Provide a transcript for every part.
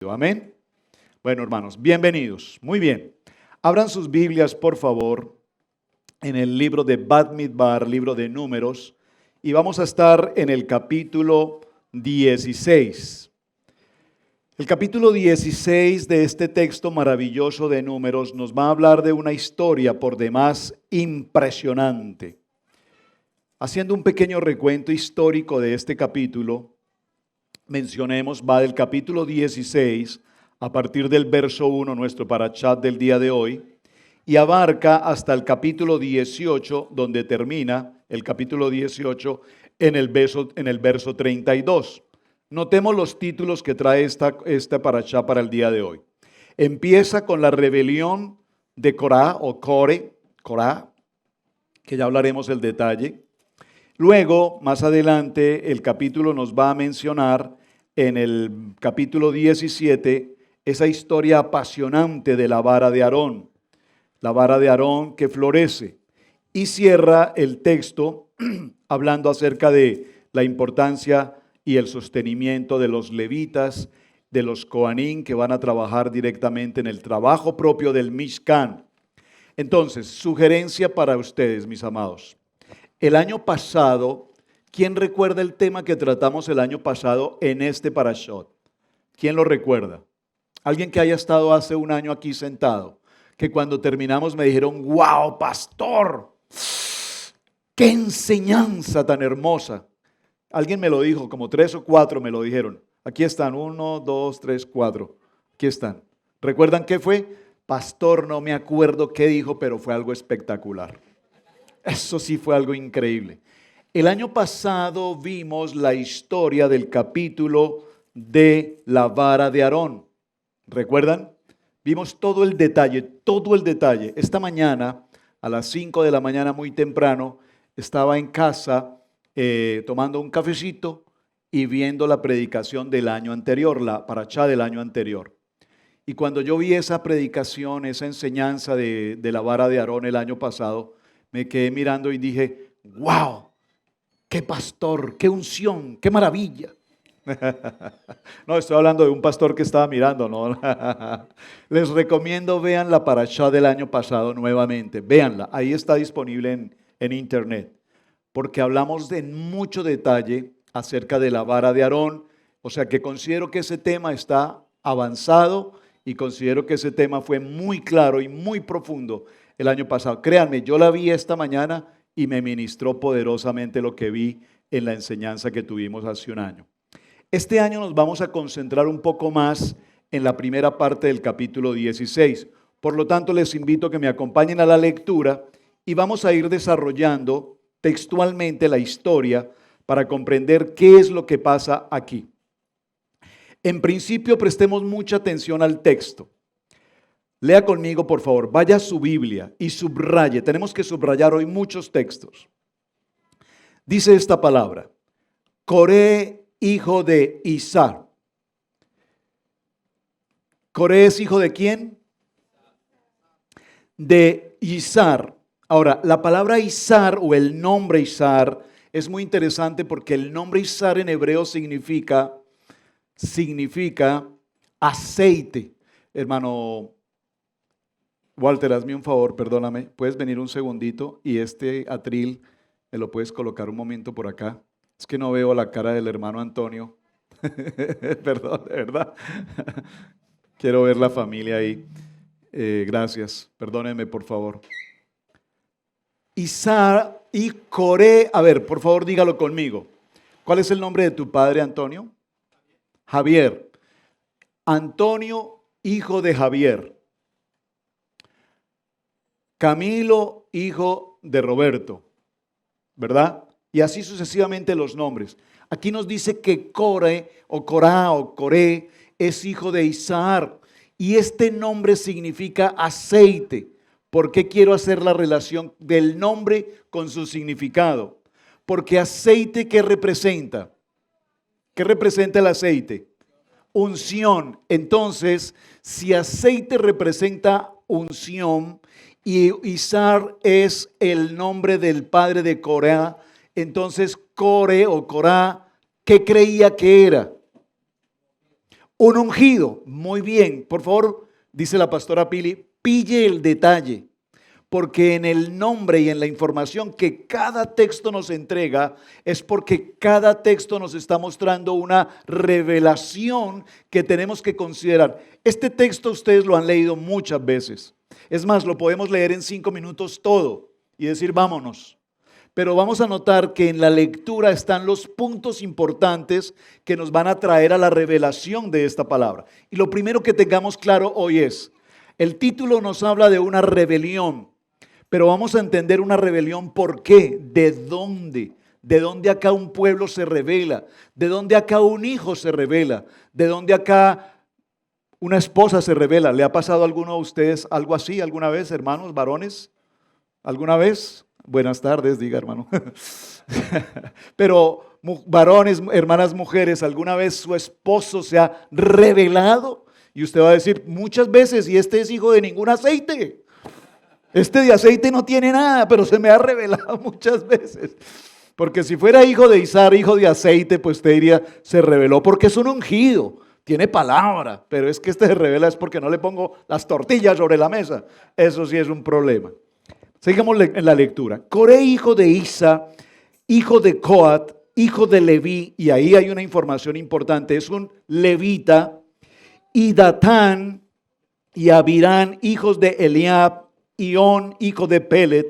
Amén. Bueno, hermanos, bienvenidos. Muy bien. Abran sus Biblias, por favor, en el libro de Bamidbar, libro de Números, y vamos a estar en el capítulo 16. El capítulo 16 de este texto maravilloso de Números nos va a hablar de una historia por demás impresionante. Haciendo un pequeño recuento histórico de este capítulo, mencionemos, va del capítulo 16 a partir del verso 1, nuestro parashat del día de hoy, y abarca hasta el capítulo 18, donde termina el capítulo 18 en el verso 32. Notemos los títulos que trae esta parashat para el día de hoy. Empieza con la rebelión de Corá o Corá, que ya hablaremos el detalle. Luego, más adelante, el capítulo nos va a mencionar en el capítulo 17 esa historia apasionante de la vara de Aarón. La vara de Aarón que florece. Y cierra el texto hablando acerca de la importancia y el sostenimiento de los levitas, de los coanín que van a trabajar directamente en el trabajo propio del Mishkan. Entonces, sugerencia para ustedes, mis amados. El año pasado, ¿quién recuerda el tema que tratamos el año pasado en este parashat? ¿Quién lo recuerda? Alguien que haya estado hace un año aquí sentado, que cuando terminamos me dijeron, wow, pastor, qué enseñanza tan hermosa. Alguien me lo dijo, como 3 o 4 me lo dijeron. Aquí están, 1, 2, 3, 4. Aquí están. ¿Recuerdan qué fue? Pastor, no me acuerdo qué dijo, pero fue algo espectacular. Eso sí fue algo increíble. El año pasado vimos la historia del capítulo de la vara de Aarón. ¿Recuerdan? Vimos todo el detalle, todo el detalle. Esta mañana, a las 5 de la mañana, muy temprano, estaba en casa tomando un cafecito y viendo la predicación del año anterior, la parashá del año anterior. Y cuando yo vi esa predicación, esa enseñanza de la vara de Aarón el año pasado, me quedé mirando y dije, wow, qué pastor, qué unción, qué maravilla. No, estoy hablando de un pastor que estaba mirando, ¿no? Les recomiendo, vean la parashá del año pasado nuevamente, véanla, ahí está disponible en internet, porque hablamos en mucho detalle acerca de la vara de Aarón, o sea que considero que ese tema está avanzado y considero que ese tema fue muy claro y muy profundo el año pasado. Créanme, yo la vi esta mañana y me ministró poderosamente lo que vi en la enseñanza que tuvimos hace un año. Este año nos vamos a concentrar un poco más en la primera parte del capítulo 16. Por lo tanto, les invito a que me acompañen a la lectura y vamos a ir desarrollando textualmente la historia para comprender qué es lo que pasa aquí. En principio, prestemos mucha atención al texto. Lea conmigo, por favor, vaya a su Biblia y subraye. Tenemos que subrayar hoy muchos textos. Dice esta palabra, Coré, hijo de Izar. ¿Coré es hijo de quién? De Izar. Ahora, la palabra Izar o el nombre Izar es muy interesante porque el nombre Izar en hebreo significa aceite. Hermano Walter, hazme un favor, perdóname, puedes venir un segundito y este atril me lo puedes colocar un momento por acá. Es que no veo la cara del hermano Antonio. Perdón, de verdad. Quiero ver la familia ahí. Gracias, perdónenme por favor. Izar y Coré, a ver, por favor dígalo conmigo. ¿Cuál es el nombre de tu padre, Antonio? Javier. Antonio, hijo de Javier. Camilo, hijo de Roberto, ¿verdad? Y así sucesivamente los nombres. Aquí nos dice que Coré o Corá o Coré es hijo de Izar y este nombre significa aceite. ¿Por qué quiero hacer la relación del nombre con su significado? Porque aceite, ¿qué representa? ¿Qué representa el aceite? Unción. Entonces, si aceite representa unción y Izar es el nombre del padre de Corá, entonces Coré o Corá, ¿qué creía que era? Un ungido. Muy bien. Por favor, dice la pastora Pili, pille el detalle. Porque en el nombre y en la información que cada texto nos entrega, es porque cada texto nos está mostrando una revelación que tenemos que considerar. Este texto ustedes lo han leído muchas veces. Es más, lo podemos leer en 5 minutos todo y decir vámonos. Pero vamos a notar que en la lectura están los puntos importantes que nos van a traer a la revelación de esta palabra. Y lo primero que tengamos claro hoy es, el título nos habla de una rebelión. Pero vamos a entender una rebelión, ¿por qué? ¿De dónde? ¿De dónde acá un pueblo se revela? ¿De dónde acá un hijo se revela? ¿De dónde acá una esposa se revela? ¿Le ha pasado a alguno de ustedes algo así alguna vez, hermanos, varones? ¿Alguna vez? Buenas tardes, diga hermano. Pero varones, hermanas, mujeres, ¿alguna vez su esposo se ha revelado? Y usted va a decir, muchas veces, y este es hijo de ningún aceite. Este de aceite no tiene nada, pero se me ha revelado muchas veces. Porque si fuera hijo de Isar, hijo de aceite, pues usted diría, se reveló porque es un ungido, tiene palabra. Pero es que este se revela es porque no le pongo las tortillas sobre la mesa. Eso sí es un problema. Sigamos en la lectura. Coré, hijo de Isa, hijo de Coat, hijo de Leví, y ahí hay una información importante, es un levita, y Datán y Abirán, hijos de Eliab, y On, hijo de Pelet,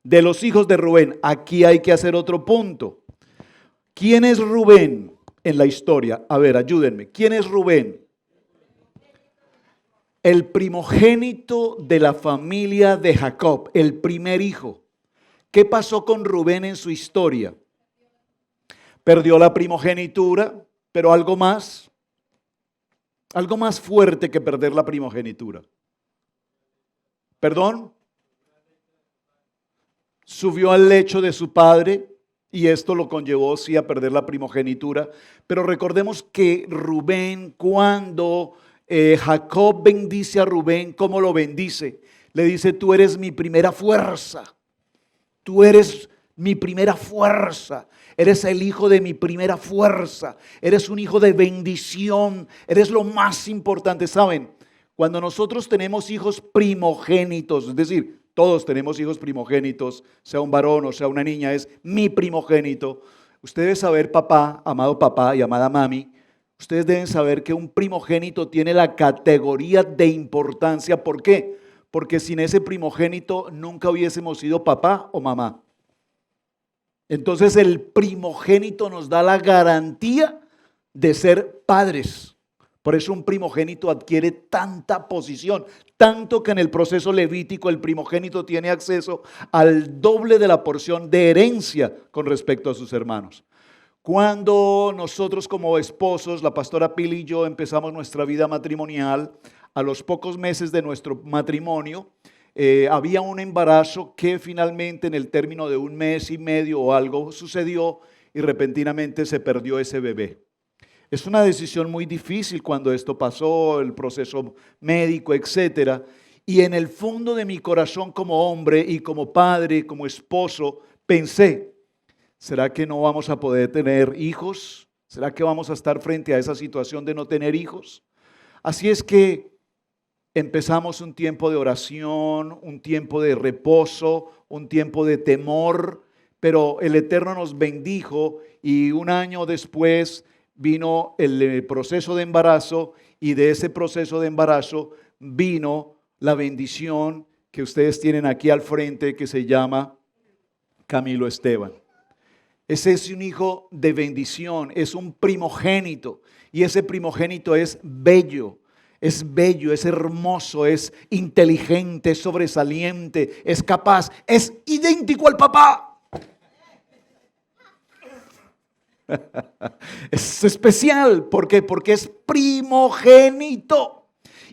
de los hijos de Rubén. Aquí hay que hacer otro punto. ¿Quién es Rubén en la historia? A ver, ayúdenme. ¿Quién es Rubén? El primogénito de la familia de Jacob, el primer hijo. ¿Qué pasó con Rubén en su historia? Perdió la primogenitura, pero algo más fuerte que perder la primogenitura. ¿Perdón? Subió al lecho de su padre y esto lo conllevó sí a perder la primogenitura. Pero recordemos que Rubén, cuando Jacob bendice a Rubén, ¿cómo lo bendice? Le dice, tú eres mi primera fuerza. Tú eres mi primera fuerza. Eres el hijo de mi primera fuerza. Eres un hijo de bendición. Eres lo más importante. ¿Saben? Cuando nosotros tenemos hijos primogénitos, es decir, todos tenemos hijos primogénitos, sea un varón o sea una niña, es mi primogénito. Ustedes deben saber, papá, amado papá y amada mami, ustedes deben saber que un primogénito tiene la categoría de importancia. ¿Por qué? Porque sin ese primogénito nunca hubiésemos sido papá o mamá. Entonces el primogénito nos da la garantía de ser padres. Por eso un primogénito adquiere tanta posición, tanto que en el proceso levítico el primogénito tiene acceso al doble de la porción de herencia con respecto a sus hermanos. Cuando nosotros como esposos, la pastora Pili y yo empezamos nuestra vida matrimonial, a los pocos meses de nuestro matrimonio, había un embarazo que finalmente en el término de 1 mes y medio o algo sucedió y repentinamente se perdió ese bebé. Es una decisión muy difícil cuando esto pasó, el proceso médico, etcétera. Y en el fondo de mi corazón como hombre y como padre, como esposo, pensé, ¿será que no vamos a poder tener hijos? ¿Será que vamos a estar frente a esa situación de no tener hijos? Así es que empezamos un tiempo de oración, un tiempo de reposo, un tiempo de temor, pero el Eterno nos bendijo y 1 año después vino el proceso de embarazo y de ese proceso de embarazo vino la bendición que ustedes tienen aquí al frente que se llama Camilo Esteban. Ese es un hijo de bendición, es un primogénito y ese primogénito es bello, es hermoso, es inteligente, es sobresaliente, es capaz, es idéntico al papá. Es especial, ¿por qué? Porque es primogénito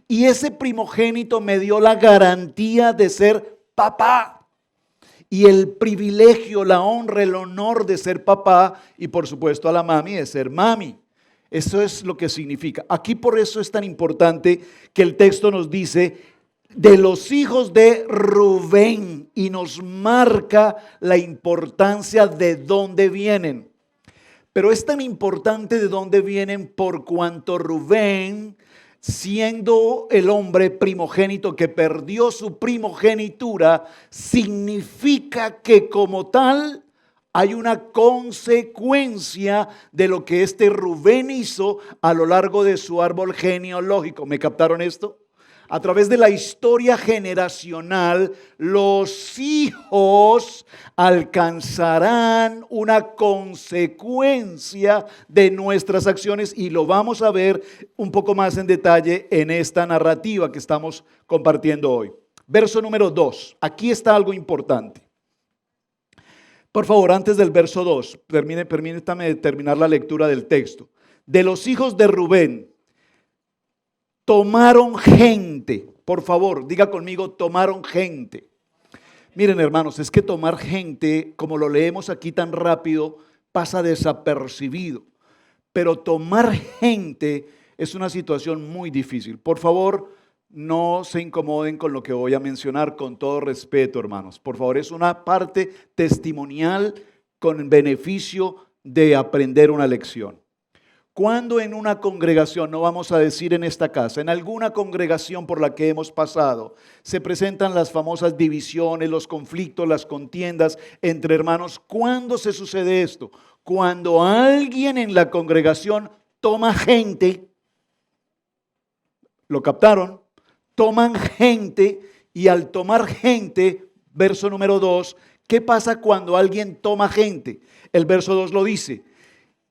y ese primogénito me dio la garantía de ser papá y el privilegio, la honra, el honor de ser papá y por supuesto a la mami de ser mami. Eso es lo que significa. Aquí por eso es tan importante que el texto nos dice de los hijos de Rubén y nos marca la importancia de dónde vienen. Pero es tan importante de dónde vienen por cuanto Rubén, siendo el hombre primogénito que perdió su primogenitura, significa que como tal hay una consecuencia de lo que este Rubén hizo a lo largo de su árbol genealógico. ¿Me captaron esto? A través de la historia generacional, los hijos alcanzarán una consecuencia de nuestras acciones y lo vamos a ver un poco más en detalle en esta narrativa que estamos compartiendo hoy. Verso número 2. Aquí está algo importante. Por favor, antes del verso 2, permítame terminar la lectura del texto. De los hijos de Rubén, tomaron gente. Por favor, diga conmigo, tomaron gente. Miren, hermanos, es que tomar gente, como lo leemos aquí tan rápido, pasa desapercibido. Pero tomar gente es una situación muy difícil. Por favor, no se incomoden con lo que voy a mencionar, con todo respeto, hermanos. Por favor, es una parte testimonial con beneficio de aprender una lección. Cuando en una congregación, no vamos a decir en esta casa, en alguna congregación por la que hemos pasado, se presentan las famosas divisiones, los conflictos, las contiendas entre hermanos, ¿cuándo se sucede esto? Cuando alguien en la congregación toma gente, ¿lo captaron? Toman gente y al tomar gente, verso número 2, ¿qué pasa cuando alguien toma gente? El verso 2 lo dice.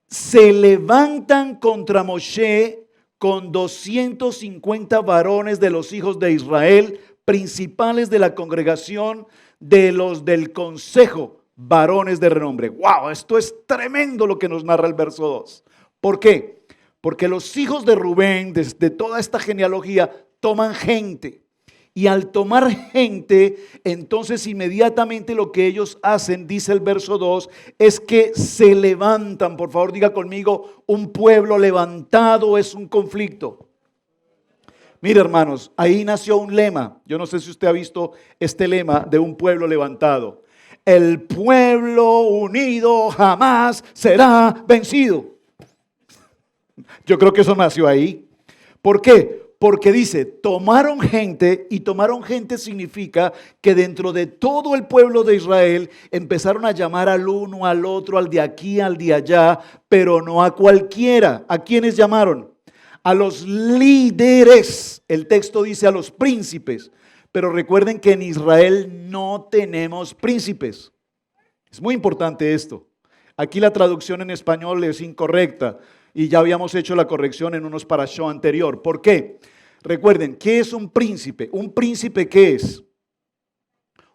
Se levantan contra Moshe con 250 varones de los hijos de Israel, principales de la congregación, de los del consejo, varones de renombre. ¡Wow! Esto es tremendo lo que nos narra el verso 2. ¿Por qué? Porque los hijos de Rubén, desde toda esta genealogía, toman gente. Y al tomar gente, entonces inmediatamente lo que ellos hacen, dice el verso 2, es que se levantan. Por favor, diga conmigo, un pueblo levantado es un conflicto. Mire, hermanos, ahí nació un lema. Yo no sé si usted ha visto este lema de un pueblo levantado. El pueblo unido jamás será vencido. Yo creo que eso nació ahí. ¿Por qué? Porque dice, tomaron gente, y tomaron gente significa que dentro de todo el pueblo de Israel empezaron a llamar al uno, al otro, al de aquí, al de allá, pero no a cualquiera. ¿A quiénes llamaron? A los líderes. El texto dice a los príncipes, pero recuerden que en Israel no tenemos príncipes. Es muy importante esto. Aquí la traducción en español es incorrecta. Y ya habíamos hecho la corrección en unos parashot anterior. ¿Por qué? Recuerden, ¿qué es un príncipe? ¿Un príncipe qué es?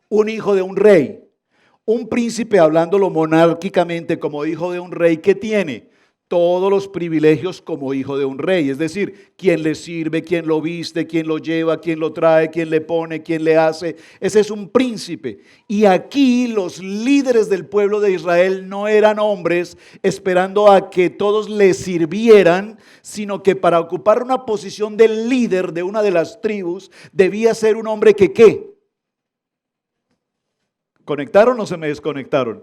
Un hijo de un rey. Un príncipe, hablándolo monárquicamente como hijo de un rey, ¿qué tiene? Todos los privilegios como hijo de un rey. Es decir, quien le sirve, quien lo viste, quien lo lleva, quien lo trae, quien le pone, quien le hace. Ese es un príncipe. Y aquí los líderes del pueblo de Israel no eran hombres esperando a que todos le sirvieran, sino que para ocupar una posición de líder de una de las tribus, debía ser un hombre que ¿qué? ¿Conectaron o se me desconectaron?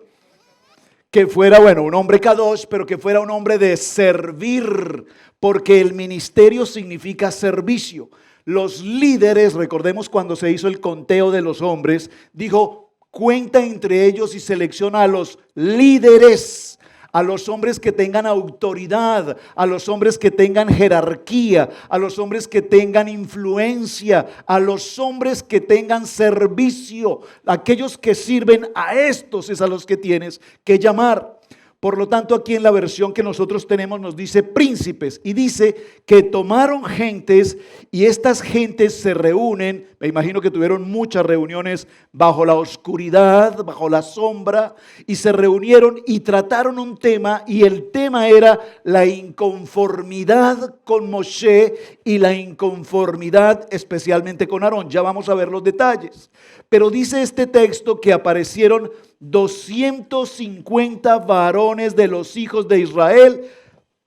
Que fuera, bueno, un hombre kadosh, pero que fuera un hombre de servir, porque el ministerio significa servicio. Los líderes, recordemos cuando se hizo el conteo de los hombres, dijo, cuenta entre ellos y selecciona a los líderes, a los hombres que tengan autoridad, a los hombres que tengan jerarquía, a los hombres que tengan influencia, a los hombres que tengan servicio. Aquellos que sirven, a estos es a los que tienes que llamar. Por lo tanto, aquí en la versión que nosotros tenemos nos dice príncipes y dice que tomaron gentes y estas gentes se reúnen. Me imagino que tuvieron muchas reuniones bajo la oscuridad, bajo la sombra, y se reunieron y trataron un tema, y el tema era la inconformidad con Moshe y la inconformidad especialmente con Aarón. Ya vamos a ver los detalles. Pero dice este texto que aparecieron 250 varones de los hijos de Israel,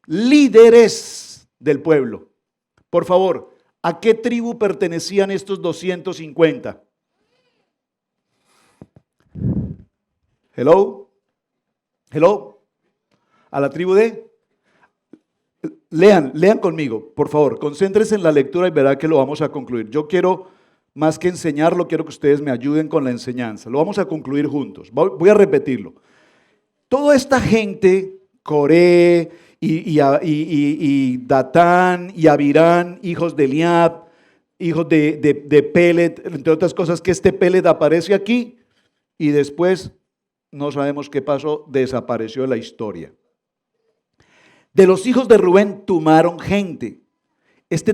líderes del pueblo. Por favor, ¿a qué tribu pertenecían estos 250? Hello. A la tribu de... Lean conmigo, por favor, concéntrense en la lectura y verá que lo vamos a concluir. Yo quiero, más que enseñarlo, quiero que ustedes me ayuden con la enseñanza. Lo vamos a concluir juntos. Voy a repetirlo. Toda esta gente, Coré y Datán y Abirán, hijos de Eliab, hijos de Pelet, entre otras cosas, que este Pelet aparece aquí y después no sabemos qué pasó, desapareció de la historia. De los hijos de Rubén tomaron gente.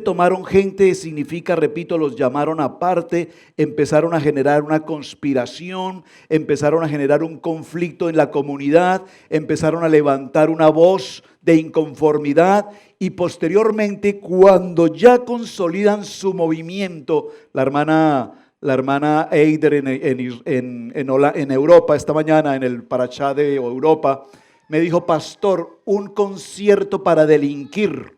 Tomaron gente significa, repito, los llamaron aparte, empezaron a generar una conspiración, empezaron a generar un conflicto en la comunidad, empezaron a levantar una voz de inconformidad y posteriormente, cuando ya consolidan su movimiento, la hermana Eider en Europa, esta mañana en el Parashá de Europa, me dijo: pastor, un concierto para delinquir.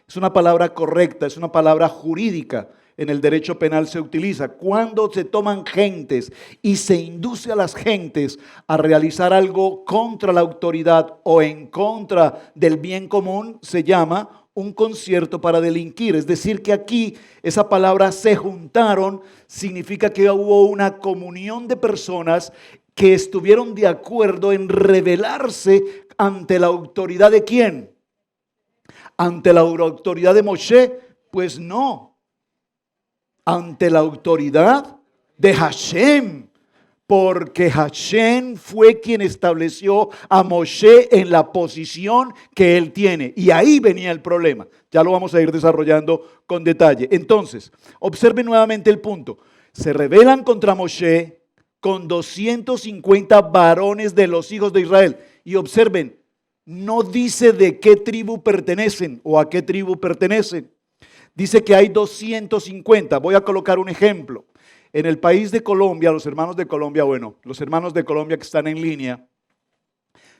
Es una palabra correcta, es una palabra jurídica. En el derecho penal se utiliza. Cuando se toman gentes y se induce a las gentes a realizar algo contra la autoridad o en contra del bien común, se llama un concierto para delinquir. Es decir, que aquí esa palabra se juntaron, significa que hubo una comunión de personas que estuvieron de acuerdo en rebelarse ante la autoridad de ¿quién? ¿Ante la autoridad de Moshe? Pues no. Ante la autoridad de Hashem. Porque Hashem fue quien estableció a Moshe en la posición que él tiene. Y ahí venía el problema. Ya lo vamos a ir desarrollando con detalle. Entonces, observen nuevamente el punto. Se rebelan contra Moshe con 250 varones de los hijos de Israel. Y observen, no dice de qué tribu pertenecen o a qué tribu pertenecen. Dice que hay 250. Voy a colocar un ejemplo. En el país de Colombia, los hermanos de Colombia que están en línea,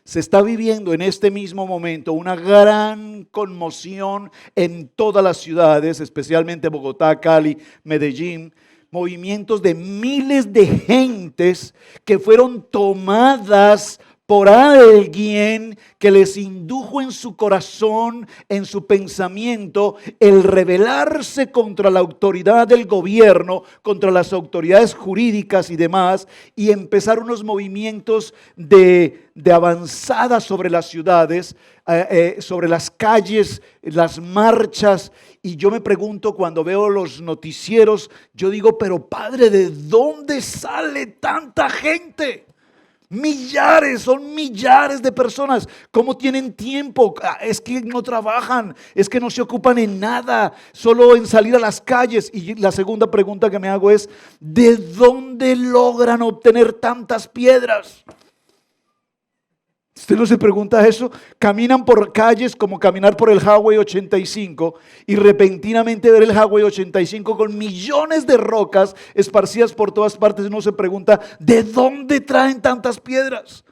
se está viviendo en este mismo momento una gran conmoción en todas las ciudades, especialmente Bogotá, Cali, Medellín. Movimientos de miles de gentes que fueron tomadas por alguien que les indujo en su corazón, en su pensamiento, el rebelarse contra la autoridad del gobierno, contra las autoridades jurídicas y demás, y empezar unos movimientos de avanzada sobre las ciudades, sobre las calles, las marchas. Y yo me pregunto, cuando veo los noticieros, yo digo: pero Padre, ¿de dónde sale tanta gente? Son millares de personas. ¿Cómo tienen tiempo? Es que no trabajan, es que no se ocupan en nada, solo en salir a las calles. Y la segunda pregunta que me hago es: ¿de dónde logran obtener tantas piedras? ¿Usted no se pregunta eso? Caminan por calles como caminar por el Highway 85 y repentinamente ver el Highway 85 con millones de rocas esparcidas por todas partes. Uno se pregunta: ¿de dónde traen tantas piedras?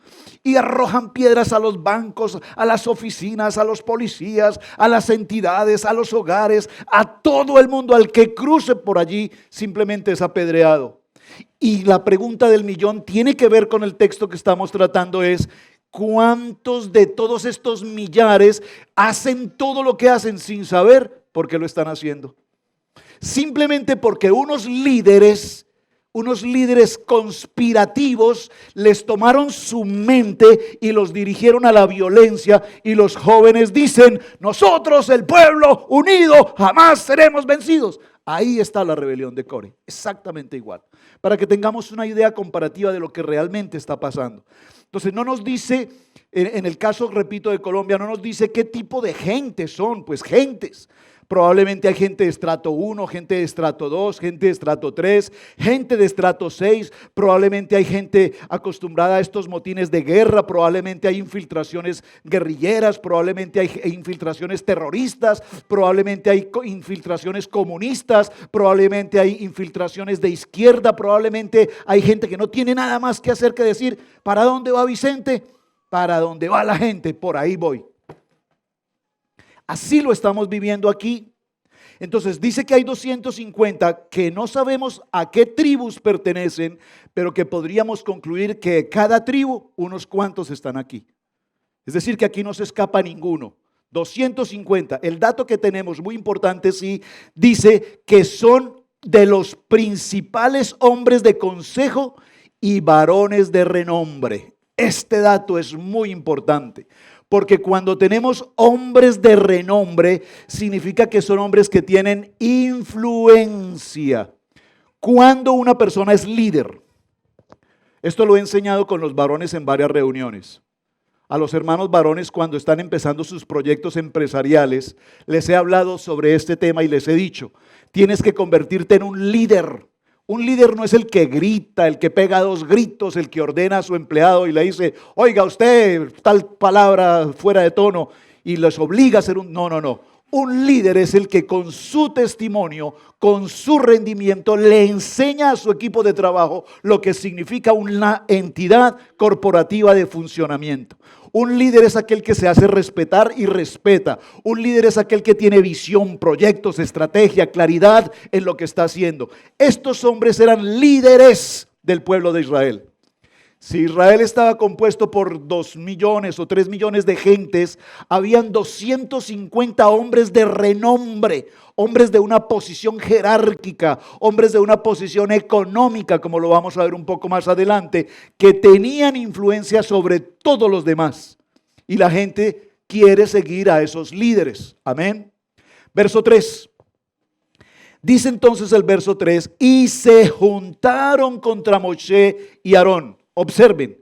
Y arrojan piedras a los bancos, a las oficinas, a los policías, a las entidades, a los hogares, a todo el mundo. Al que cruce por allí simplemente es apedreado. Y la pregunta del millón tiene que ver con el texto que estamos tratando: es ¿cuántos de todos estos millares hacen todo lo que hacen sin saber por qué lo están haciendo? Simplemente porque unos líderes conspirativos les tomaron su mente y los dirigieron a la violencia, y los jóvenes dicen: nosotros, el pueblo unido, jamás seremos vencidos. Ahí está la rebelión de Core, exactamente igual, para que tengamos una idea comparativa de lo que realmente está pasando. Entonces no nos dice, en el caso, repito, de Colombia, no nos dice qué tipo de gente son. Pues gentes. Probablemente hay gente de estrato 1, gente de estrato 2, gente de estrato 3, gente de estrato 6. Probablemente hay gente acostumbrada a estos motines de guerra. Probablemente hay infiltraciones guerrilleras. Probablemente hay infiltraciones terroristas. Probablemente hay infiltraciones comunistas. Probablemente hay infiltraciones de izquierda. Probablemente hay gente que no tiene nada más que hacer que decir: ¿para dónde va Vicente? Para dónde va la gente, por ahí voy. Así lo estamos viviendo aquí. Entonces dice que hay 250 que no sabemos a qué tribus pertenecen, pero que podríamos concluir que cada tribu, unos cuantos están aquí. Es decir, que aquí no se escapa ninguno. 250. El dato que tenemos, muy importante, sí, dice que son de los principales hombres de consejo y varones de renombre. Este dato es muy importante, porque cuando tenemos hombres de renombre, significa que son hombres que tienen influencia. Cuando una persona es líder, esto lo he enseñado con los varones en varias reuniones. A los hermanos varones, cuando están empezando sus proyectos empresariales, les he hablado sobre este tema y les he dicho, tienes que convertirte en un líder. Un líder no es el que grita, el que pega 2 gritos, el que ordena a su empleado y le dice, oiga usted, tal palabra fuera de tono, y les obliga a hacer un... No, no, no. Un líder es el que con su testimonio, con su rendimiento, le enseña a su equipo de trabajo lo que significa una entidad corporativa de funcionamiento. Un líder es aquel que se hace respetar y respeta. Un líder es aquel que tiene visión, proyectos, estrategia, claridad en lo que está haciendo. Estos hombres eran líderes del pueblo de Israel. Si Israel estaba compuesto por 2 millones o 3 millones de gentes, habían 250 hombres de renombre, hombres de una posición jerárquica, hombres de una posición económica, como lo vamos a ver un poco más adelante, que tenían influencia sobre todos los demás. Y la gente quiere seguir a esos líderes. Amén. Verso 3. Dice entonces el verso 3, y se juntaron contra Moshe y Aarón. Observen,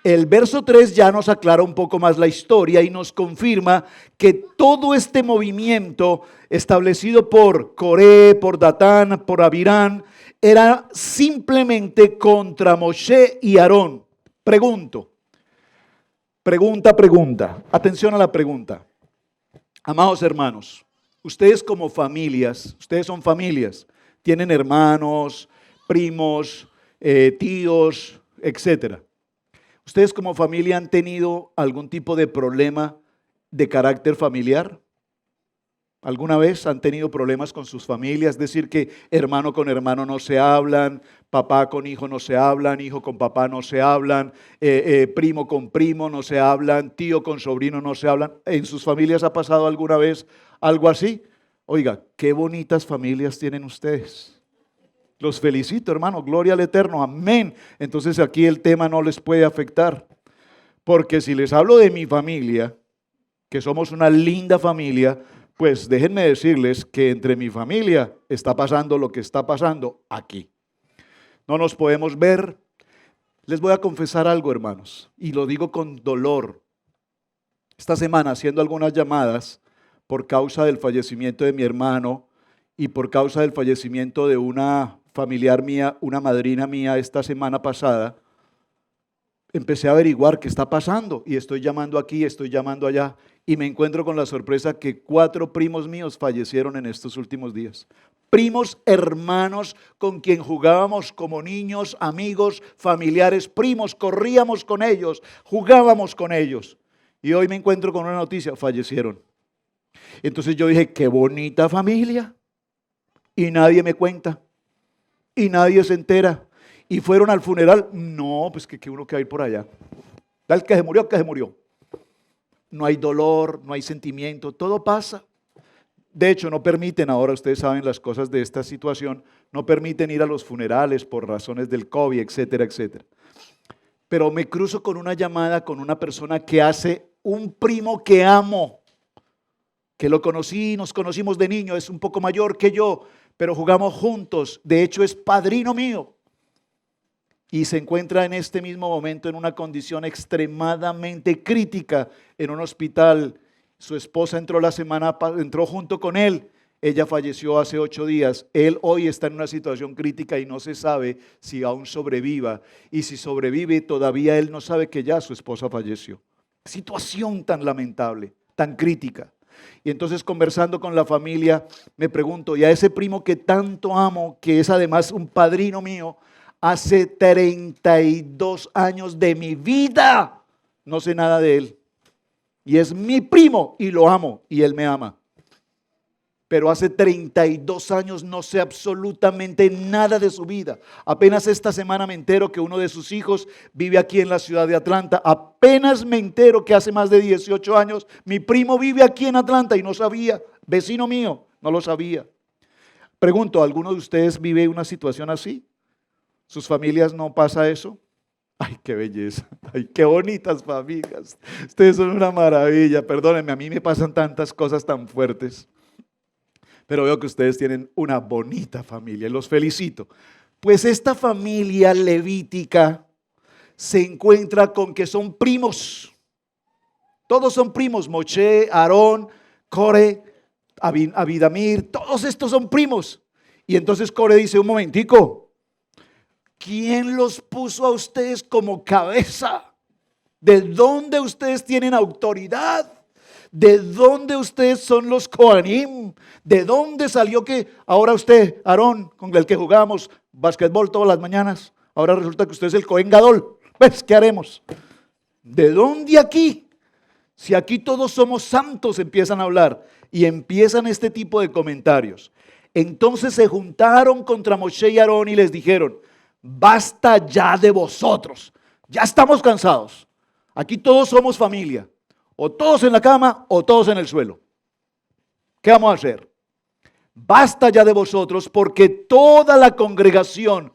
el verso 3 ya nos aclara un poco más la historia y nos confirma que todo este movimiento establecido por Coré, por Datán, por Abirán, era simplemente contra Moshe y Aarón. Pregunta. Atención a la pregunta. Amados hermanos, ustedes como familias, ustedes son familias, tienen hermanos, primos, tíos, etcétera. ¿Ustedes como familia han tenido algún tipo de problema de carácter familiar? ¿Alguna vez han tenido problemas con sus familias? Es decir, que hermano con hermano no se hablan, papá con hijo no se hablan, hijo con papá no se hablan, primo con primo no se hablan, tío con sobrino no se hablan. ¿En sus familias ha pasado alguna vez algo así? Oiga, qué bonitas familias tienen ustedes. Los felicito, hermano, gloria al Eterno, amén. Entonces aquí el tema no les puede afectar, porque si les hablo de mi familia, que somos una linda familia, pues déjenme decirles que entre mi familia está pasando lo que está pasando aquí. No nos podemos ver. Les voy a confesar algo, hermanos, y lo digo con dolor. Esta semana, haciendo algunas llamadas por causa del fallecimiento de mi hermano y por causa del fallecimiento de una familiar mía, una madrina mía esta semana pasada, empecé a averiguar qué está pasando y estoy llamando aquí, estoy llamando allá y me encuentro con la sorpresa que 4 primos míos fallecieron en estos últimos días. Primos, hermanos con quien jugábamos como niños, amigos, familiares, primos, corríamos con ellos, jugábamos con ellos. Y hoy me encuentro con una noticia, fallecieron. Entonces yo dije, qué bonita familia. Y nadie me cuenta. Y nadie se entera. Y fueron al funeral. No, pues que uno que va a ir por allá. El que se murió, que se murió. No hay dolor, no hay sentimiento, todo pasa. De hecho, no permiten, ahora ustedes saben las cosas de esta situación, no permiten ir a los funerales por razones del COVID, etcétera, etcétera. Pero me cruzo con una llamada con una persona que hace un primo que amo, que lo conocí, nos conocimos de niño, es un poco mayor que yo, pero jugamos juntos, de hecho es padrino mío. Y se encuentra en este mismo momento en una condición extremadamente crítica en un hospital. Su esposa entró junto con él. Ella falleció hace 8 días. Él hoy está en una situación crítica y no se sabe si aún sobreviva. Y si sobrevive, todavía él no sabe que ya su esposa falleció. Situación tan lamentable, tan crítica. Y entonces conversando con la familia, me pregunto, ¿y a ese primo que tanto amo, que es además un padrino mío, hace 32 años de mi vida, no sé nada de él? Y es mi primo y lo amo y él me ama. pero hace 32 años no sé absolutamente nada de su vida. Apenas esta semana me entero que uno de sus hijos vive aquí en la ciudad de Atlanta. Apenas me entero que hace más de 18 años mi primo vive aquí en Atlanta y no sabía. Vecino mío, no lo sabía. Pregunto, ¿alguno de ustedes vive una situación así? ¿Sus familias no pasa eso? Ay, qué belleza, ay, qué bonitas familias. Ustedes son una maravilla, perdónenme, a mí me pasan tantas cosas tan fuertes. Pero veo que ustedes tienen una bonita familia y los felicito. Pues esta familia levítica se encuentra con que son primos. Todos son primos, Moshe, Aarón, Core, Abidamir, todos estos son primos. Y entonces Core dice, un momentico, ¿quién los puso a ustedes como cabeza? ¿De dónde ustedes tienen autoridad? ¿De dónde ustedes son los Kohanim? ¿De dónde salió que ahora usted, Aarón, con el que jugamos basquetbol todas las mañanas, ahora resulta que usted es el Cohen Gadol? Pues, ¿qué haremos? ¿De dónde aquí? Si aquí todos somos santos, empiezan a hablar y empiezan este tipo de comentarios. Entonces se juntaron contra Moshe y Aarón y les dijeron, basta ya de vosotros, ya estamos cansados. Aquí todos somos familia, o todos en la cama o todos en el suelo. ¿Qué vamos a hacer? Basta ya de vosotros, porque toda la congregación,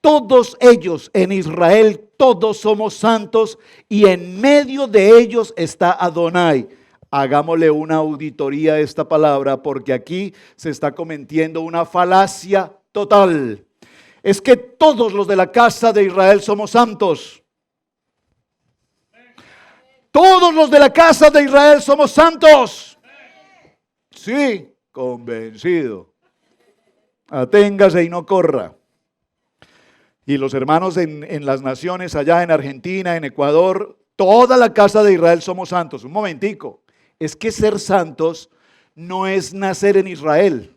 todos ellos en Israel, todos somos santos y en medio de ellos está Adonai. Hagámosle una auditoría a esta palabra porque aquí se está cometiendo una falacia total. Es que todos los de la casa de Israel somos santos. Todos los de la casa de Israel somos santos. Sí, convencido. Aténgase y no corra. Y los hermanos en las naciones, allá en Argentina, en Ecuador, toda la casa de Israel somos santos. Un momentico. Es que ser santos no es nacer en Israel.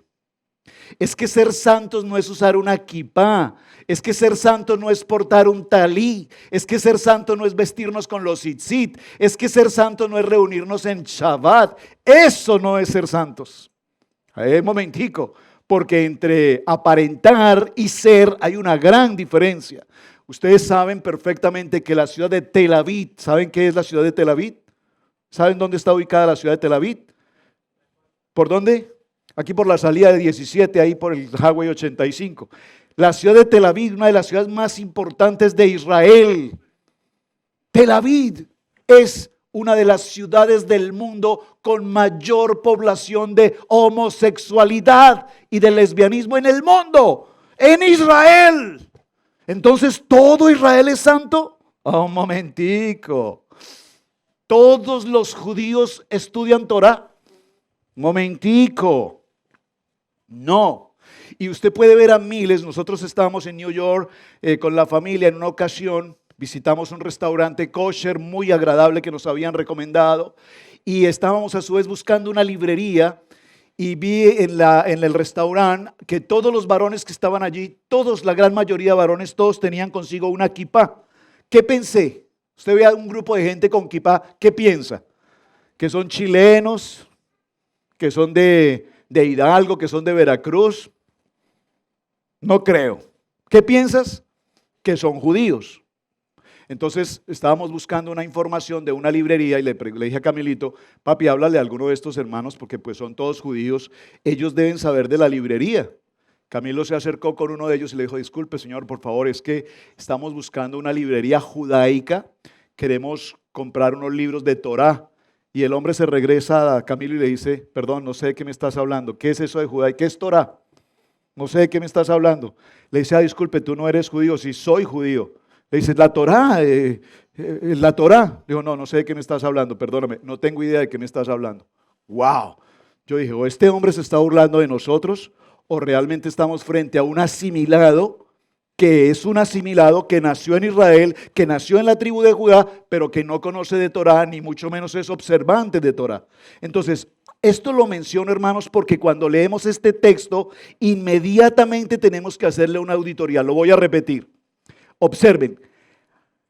Es que ser santos no es usar una kipá. Es que ser santo no es portar un talí. Es que ser santo no es vestirnos con los tzitzit. Es que ser santo no es reunirnos en Shabbat. Eso no es ser santos. Un momentico, porque entre aparentar y ser hay una gran diferencia. Ustedes saben perfectamente que la ciudad de Tel Aviv, ¿saben qué es la ciudad de Tel Aviv? ¿Saben dónde está ubicada la ciudad de Tel Aviv? ¿Por dónde? Aquí por la salida de 17, ahí por el Highway 85. La ciudad de Tel Aviv, una de las ciudades más importantes de Israel. Tel Aviv es una de las ciudades del mundo con mayor población de homosexualidad y de lesbianismo en el mundo, en Israel. Entonces, ¿todo Israel es santo? Un momentico. ¿Todos los judíos estudian Torah? Un momentico. No. Y usted puede ver a miles. Nosotros estábamos en New York con la familia en una ocasión. Visitamos un restaurante kosher muy agradable que nos habían recomendado. Y estábamos a su vez buscando una librería. Y vi en el restaurante que todos los varones que estaban allí, todos, la gran mayoría de varones, todos tenían consigo una kipá. ¿Qué pensé? Usted ve a un grupo de gente con kipá, ¿qué piensa? Que son chilenos, que son de Hidalgo, que son de Veracruz. No creo. ¿Qué piensas? Que son judíos. Entonces estábamos buscando una información de una librería y le dije a Camilito, papi, háblale a alguno de estos hermanos porque pues son todos judíos, ellos deben saber de la librería. Camilo se acercó con uno de ellos y le dijo, disculpe señor, por favor, es que estamos buscando una librería judaica, queremos comprar unos libros de Torah. Y el hombre se regresa a Camilo y le dice, perdón, no sé de qué me estás hablando, ¿qué es eso de judaica? ¿Qué es Torah? No sé de qué me estás hablando. Le dice, disculpe, tú no eres judío, sí soy judío. Le dice, la Torá, la Torá. Digo, no sé de qué me estás hablando, perdóname, no tengo idea de qué me estás hablando. ¡Wow! Yo dije, o este hombre se está burlando de nosotros, o realmente estamos frente a un asimilado, que es un asimilado que nació en Israel, que nació en la tribu de Judá, pero que no conoce de Torá, ni mucho menos es observante de Torá. Entonces, esto lo menciono, hermanos, porque cuando leemos este texto, inmediatamente tenemos que hacerle una auditoría. Lo voy a repetir. Observen,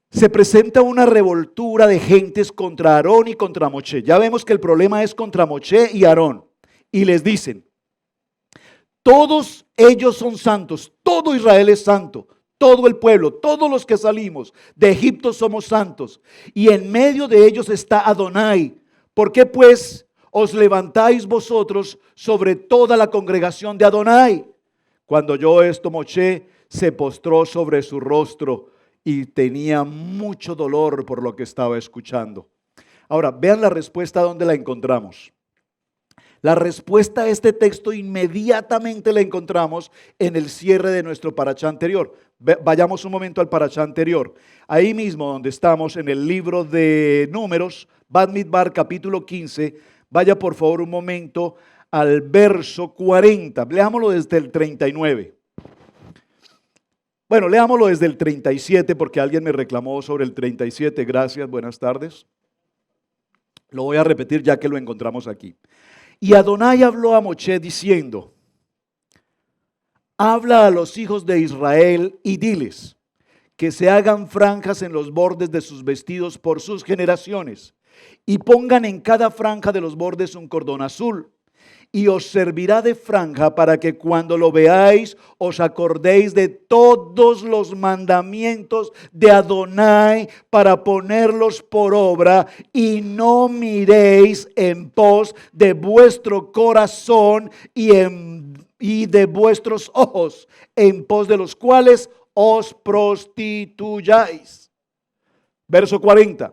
se presenta una revoltura de gentes contra Aarón y contra Moshe. Ya vemos que el problema es contra Moshe y Aarón. Y les dicen, Todos ellos son santos, todo Israel es santo, todo el pueblo, todos los que salimos de Egipto somos santos. Y en medio de ellos está Adonai. ¿Por qué pues os levantáis vosotros sobre toda la congregación de Adonai? Cuando oyó esto, Moshe se postró sobre su rostro y tenía mucho dolor por lo que estaba escuchando. Ahora, vean la respuesta donde la encontramos. La respuesta a este texto inmediatamente la encontramos en el cierre de nuestro parashá anterior. Vayamos un momento al parashá anterior. Ahí mismo donde estamos en el libro de Números, Bamidbar capítulo 15, vaya por favor un momento al verso 40. Leámoslo desde el 39. Bueno, leámoslo desde el 37 porque alguien me reclamó sobre el 37. Gracias, buenas tardes. Lo voy a repetir ya que lo encontramos aquí. Y Adonai habló a Moshe diciendo: habla a los hijos de Israel y diles que se hagan franjas en los bordes de sus vestidos por sus generaciones, y pongan en cada franja de los bordes un cordón azul, y os servirá de franja para que cuando lo veáis os acordéis de todos los mandamientos de Adonai para ponerlos por obra, y no miréis en pos de vuestro corazón y de vuestros ojos, en pos de los cuales os prostituyáis. Verso 40.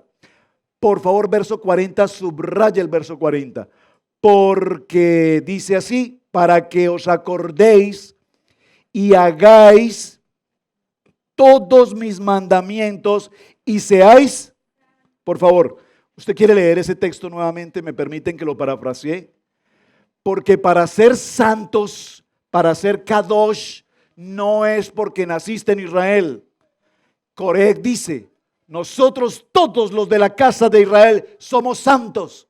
Por favor, verso 40, subraya el verso 40. Porque dice así: para que os acordéis y hagáis todos mis mandamientos y seáis, por favor, usted quiere leer ese texto nuevamente, me permiten que lo parafrasee. Porque para ser santos, para ser kadosh, no es porque naciste en Israel. Coré dice: nosotros todos los de la casa de Israel somos santos.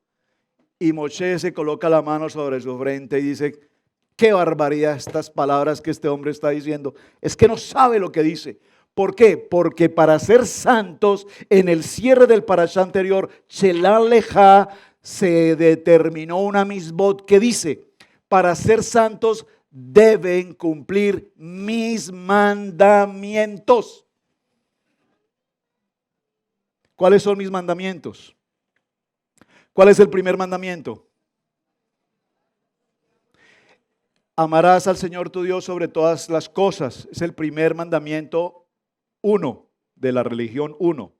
Y Moshe se coloca la mano sobre su frente y dice: qué barbaridad estas palabras que este hombre está diciendo. Es que no sabe lo que dice. ¿Por qué? Porque para ser santos, en el cierre del parashá anterior, Shelal Leja, se determinó una misbot que dice: para ser santos deben cumplir mis mandamientos. ¿Cuáles son mis mandamientos? ¿Cuál es el primer mandamiento? Amarás al Señor tu Dios sobre todas las cosas. Es el primer mandamiento 1 de la religión 1.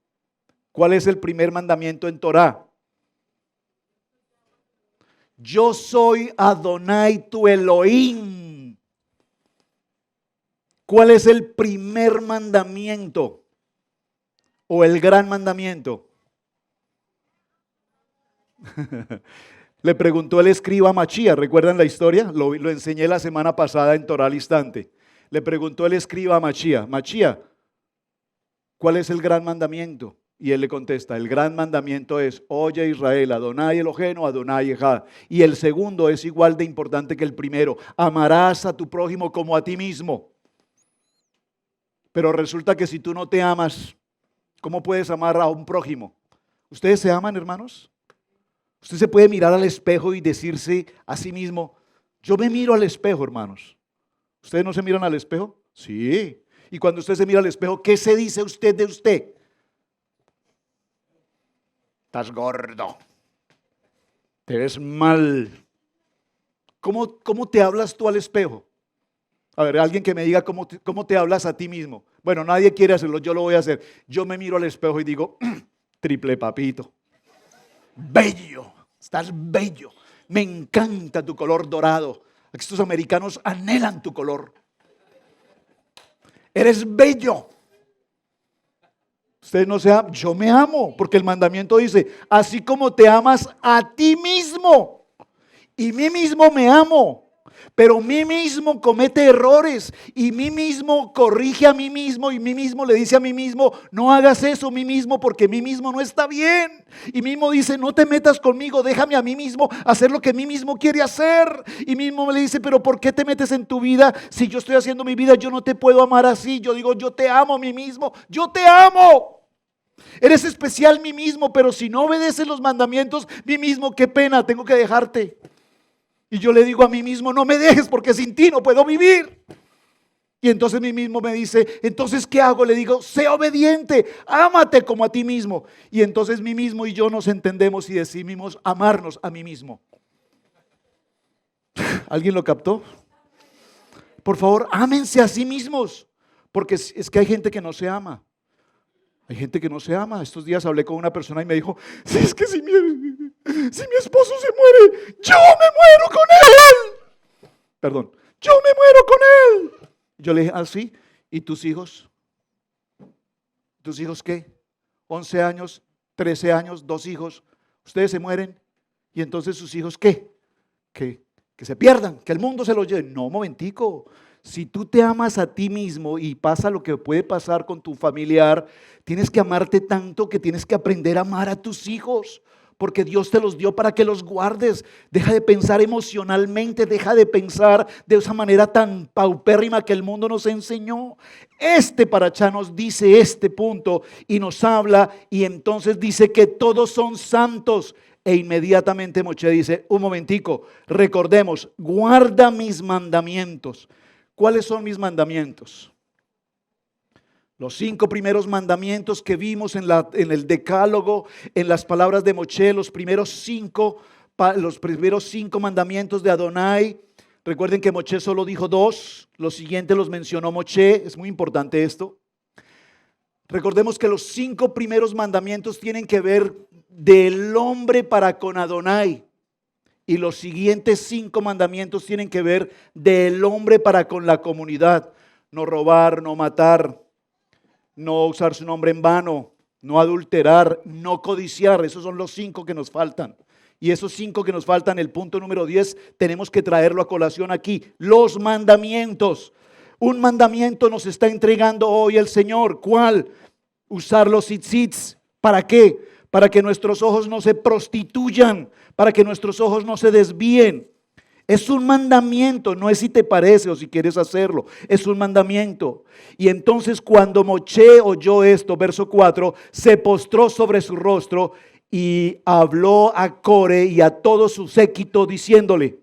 ¿Cuál es el primer mandamiento en Torah? Yo soy Adonai tu Elohim. ¿Cuál es el primer mandamiento o el gran mandamiento? Le preguntó el escriba a Machía, ¿recuerdan la historia? Lo enseñé la semana pasada en Torah al instante. Le preguntó el escriba a Machía: Machía, ¿cuál es el gran mandamiento? Y él le contesta: el gran mandamiento es: oye Israel, Adonai Eloheinu, Adonai Echad. Y el segundo es igual de importante que el primero: amarás a tu prójimo como a ti mismo. Pero resulta que si tú no te amas, ¿cómo puedes amar a un prójimo? ¿Ustedes se aman, hermanos? Usted se puede mirar al espejo y decirse a sí mismo: yo me miro al espejo, hermanos. ¿Ustedes no se miran al espejo? Sí. Y cuando usted se mira al espejo, ¿qué se dice usted de usted? Estás gordo. Te ves mal. ¿Cómo te hablas tú al espejo? A ver, alguien que me diga cómo te hablas a ti mismo. Bueno, nadie quiere hacerlo, yo lo voy a hacer. Yo me miro al espejo y digo: triple papito. Bello, estás bello. Me encanta tu color dorado. Estos americanos anhelan tu color. Eres bello. Ustedes no se aman. Yo me amo, porque el mandamiento dice: así como te amas a ti mismo. Y mí mismo me amo. Pero mí mismo comete errores y mí mismo corrige a mí mismo y mí mismo le dice a mí mismo: no hagas eso, mí mismo, porque mí mismo no está bien. Y mí mismo dice: no te metas conmigo, déjame a mí mismo hacer lo que mí mismo quiere hacer. Y mí mismo me le dice: pero ¿por qué te metes en tu vida? Si yo estoy haciendo mi vida, yo no te puedo amar así. Yo digo: yo te amo, mí mismo, yo te amo. Eres especial, mí mismo, pero si no obedeces los mandamientos, mí mismo, qué pena, tengo que dejarte. Y yo le digo a mí mismo, no me dejes porque sin ti no puedo vivir. Y entonces mí mismo me dice, entonces ¿qué hago? Le digo, sé obediente, ámate como a ti mismo. Y entonces mí mismo y yo nos entendemos y decidimos amarnos a mí mismo. ¿Alguien lo captó? Por favor, ámense a sí mismos, porque es que hay gente que no se ama. Hay gente que no se ama. Estos días hablé con una persona y me dijo, sí, es que si mi esposo se muere, yo me muero con él. Perdón, yo me muero con él. Yo le dije, ¿ah, sí? ¿Y tus hijos? ¿Tus hijos qué? 11 años, 13 años, 2 hijos. Ustedes se mueren. ¿Y entonces sus hijos qué? Que se pierdan, que el mundo se los lleve. No, momentico. Si tú te amas a ti mismo y pasa lo que puede pasar con tu familiar, tienes que amarte tanto que tienes que aprender a amar a tus hijos, porque Dios te los dio para que los guardes. Deja de pensar emocionalmente, deja de pensar de esa manera tan paupérrima que el mundo nos enseñó. Este Parachá nos dice este punto y nos habla, y entonces dice que todos son santos. E inmediatamente Moshe dice, un momentico, recordemos, guarda mis mandamientos. ¿Cuáles son mis mandamientos? Los 5 primeros mandamientos que vimos en el decálogo, en las palabras de Moshe, los primeros cinco mandamientos de Adonai. Recuerden que Moshe solo dijo 2, los siguientes los mencionó Moshe, es muy importante esto. Recordemos que los 5 primeros mandamientos tienen que ver del hombre para con Adonai. Y los siguientes 5 mandamientos tienen que ver del hombre para con la comunidad. No robar, no matar, no usar su nombre en vano, no adulterar, no codiciar. Esos son los 5 que nos faltan. Y esos 5 que nos faltan, el punto número 10, tenemos que traerlo a colación aquí. Los mandamientos. Un mandamiento nos está entregando hoy el Señor. ¿Cuál? Usar los tzitzits. ¿Para qué? Para que nuestros ojos no se prostituyan, para que nuestros ojos no se desvíen. Es un mandamiento, no es si te parece o si quieres hacerlo, es un mandamiento. Y entonces cuando Moshe oyó esto, verso 4, se postró sobre su rostro y habló a Core y a todo su séquito diciéndole,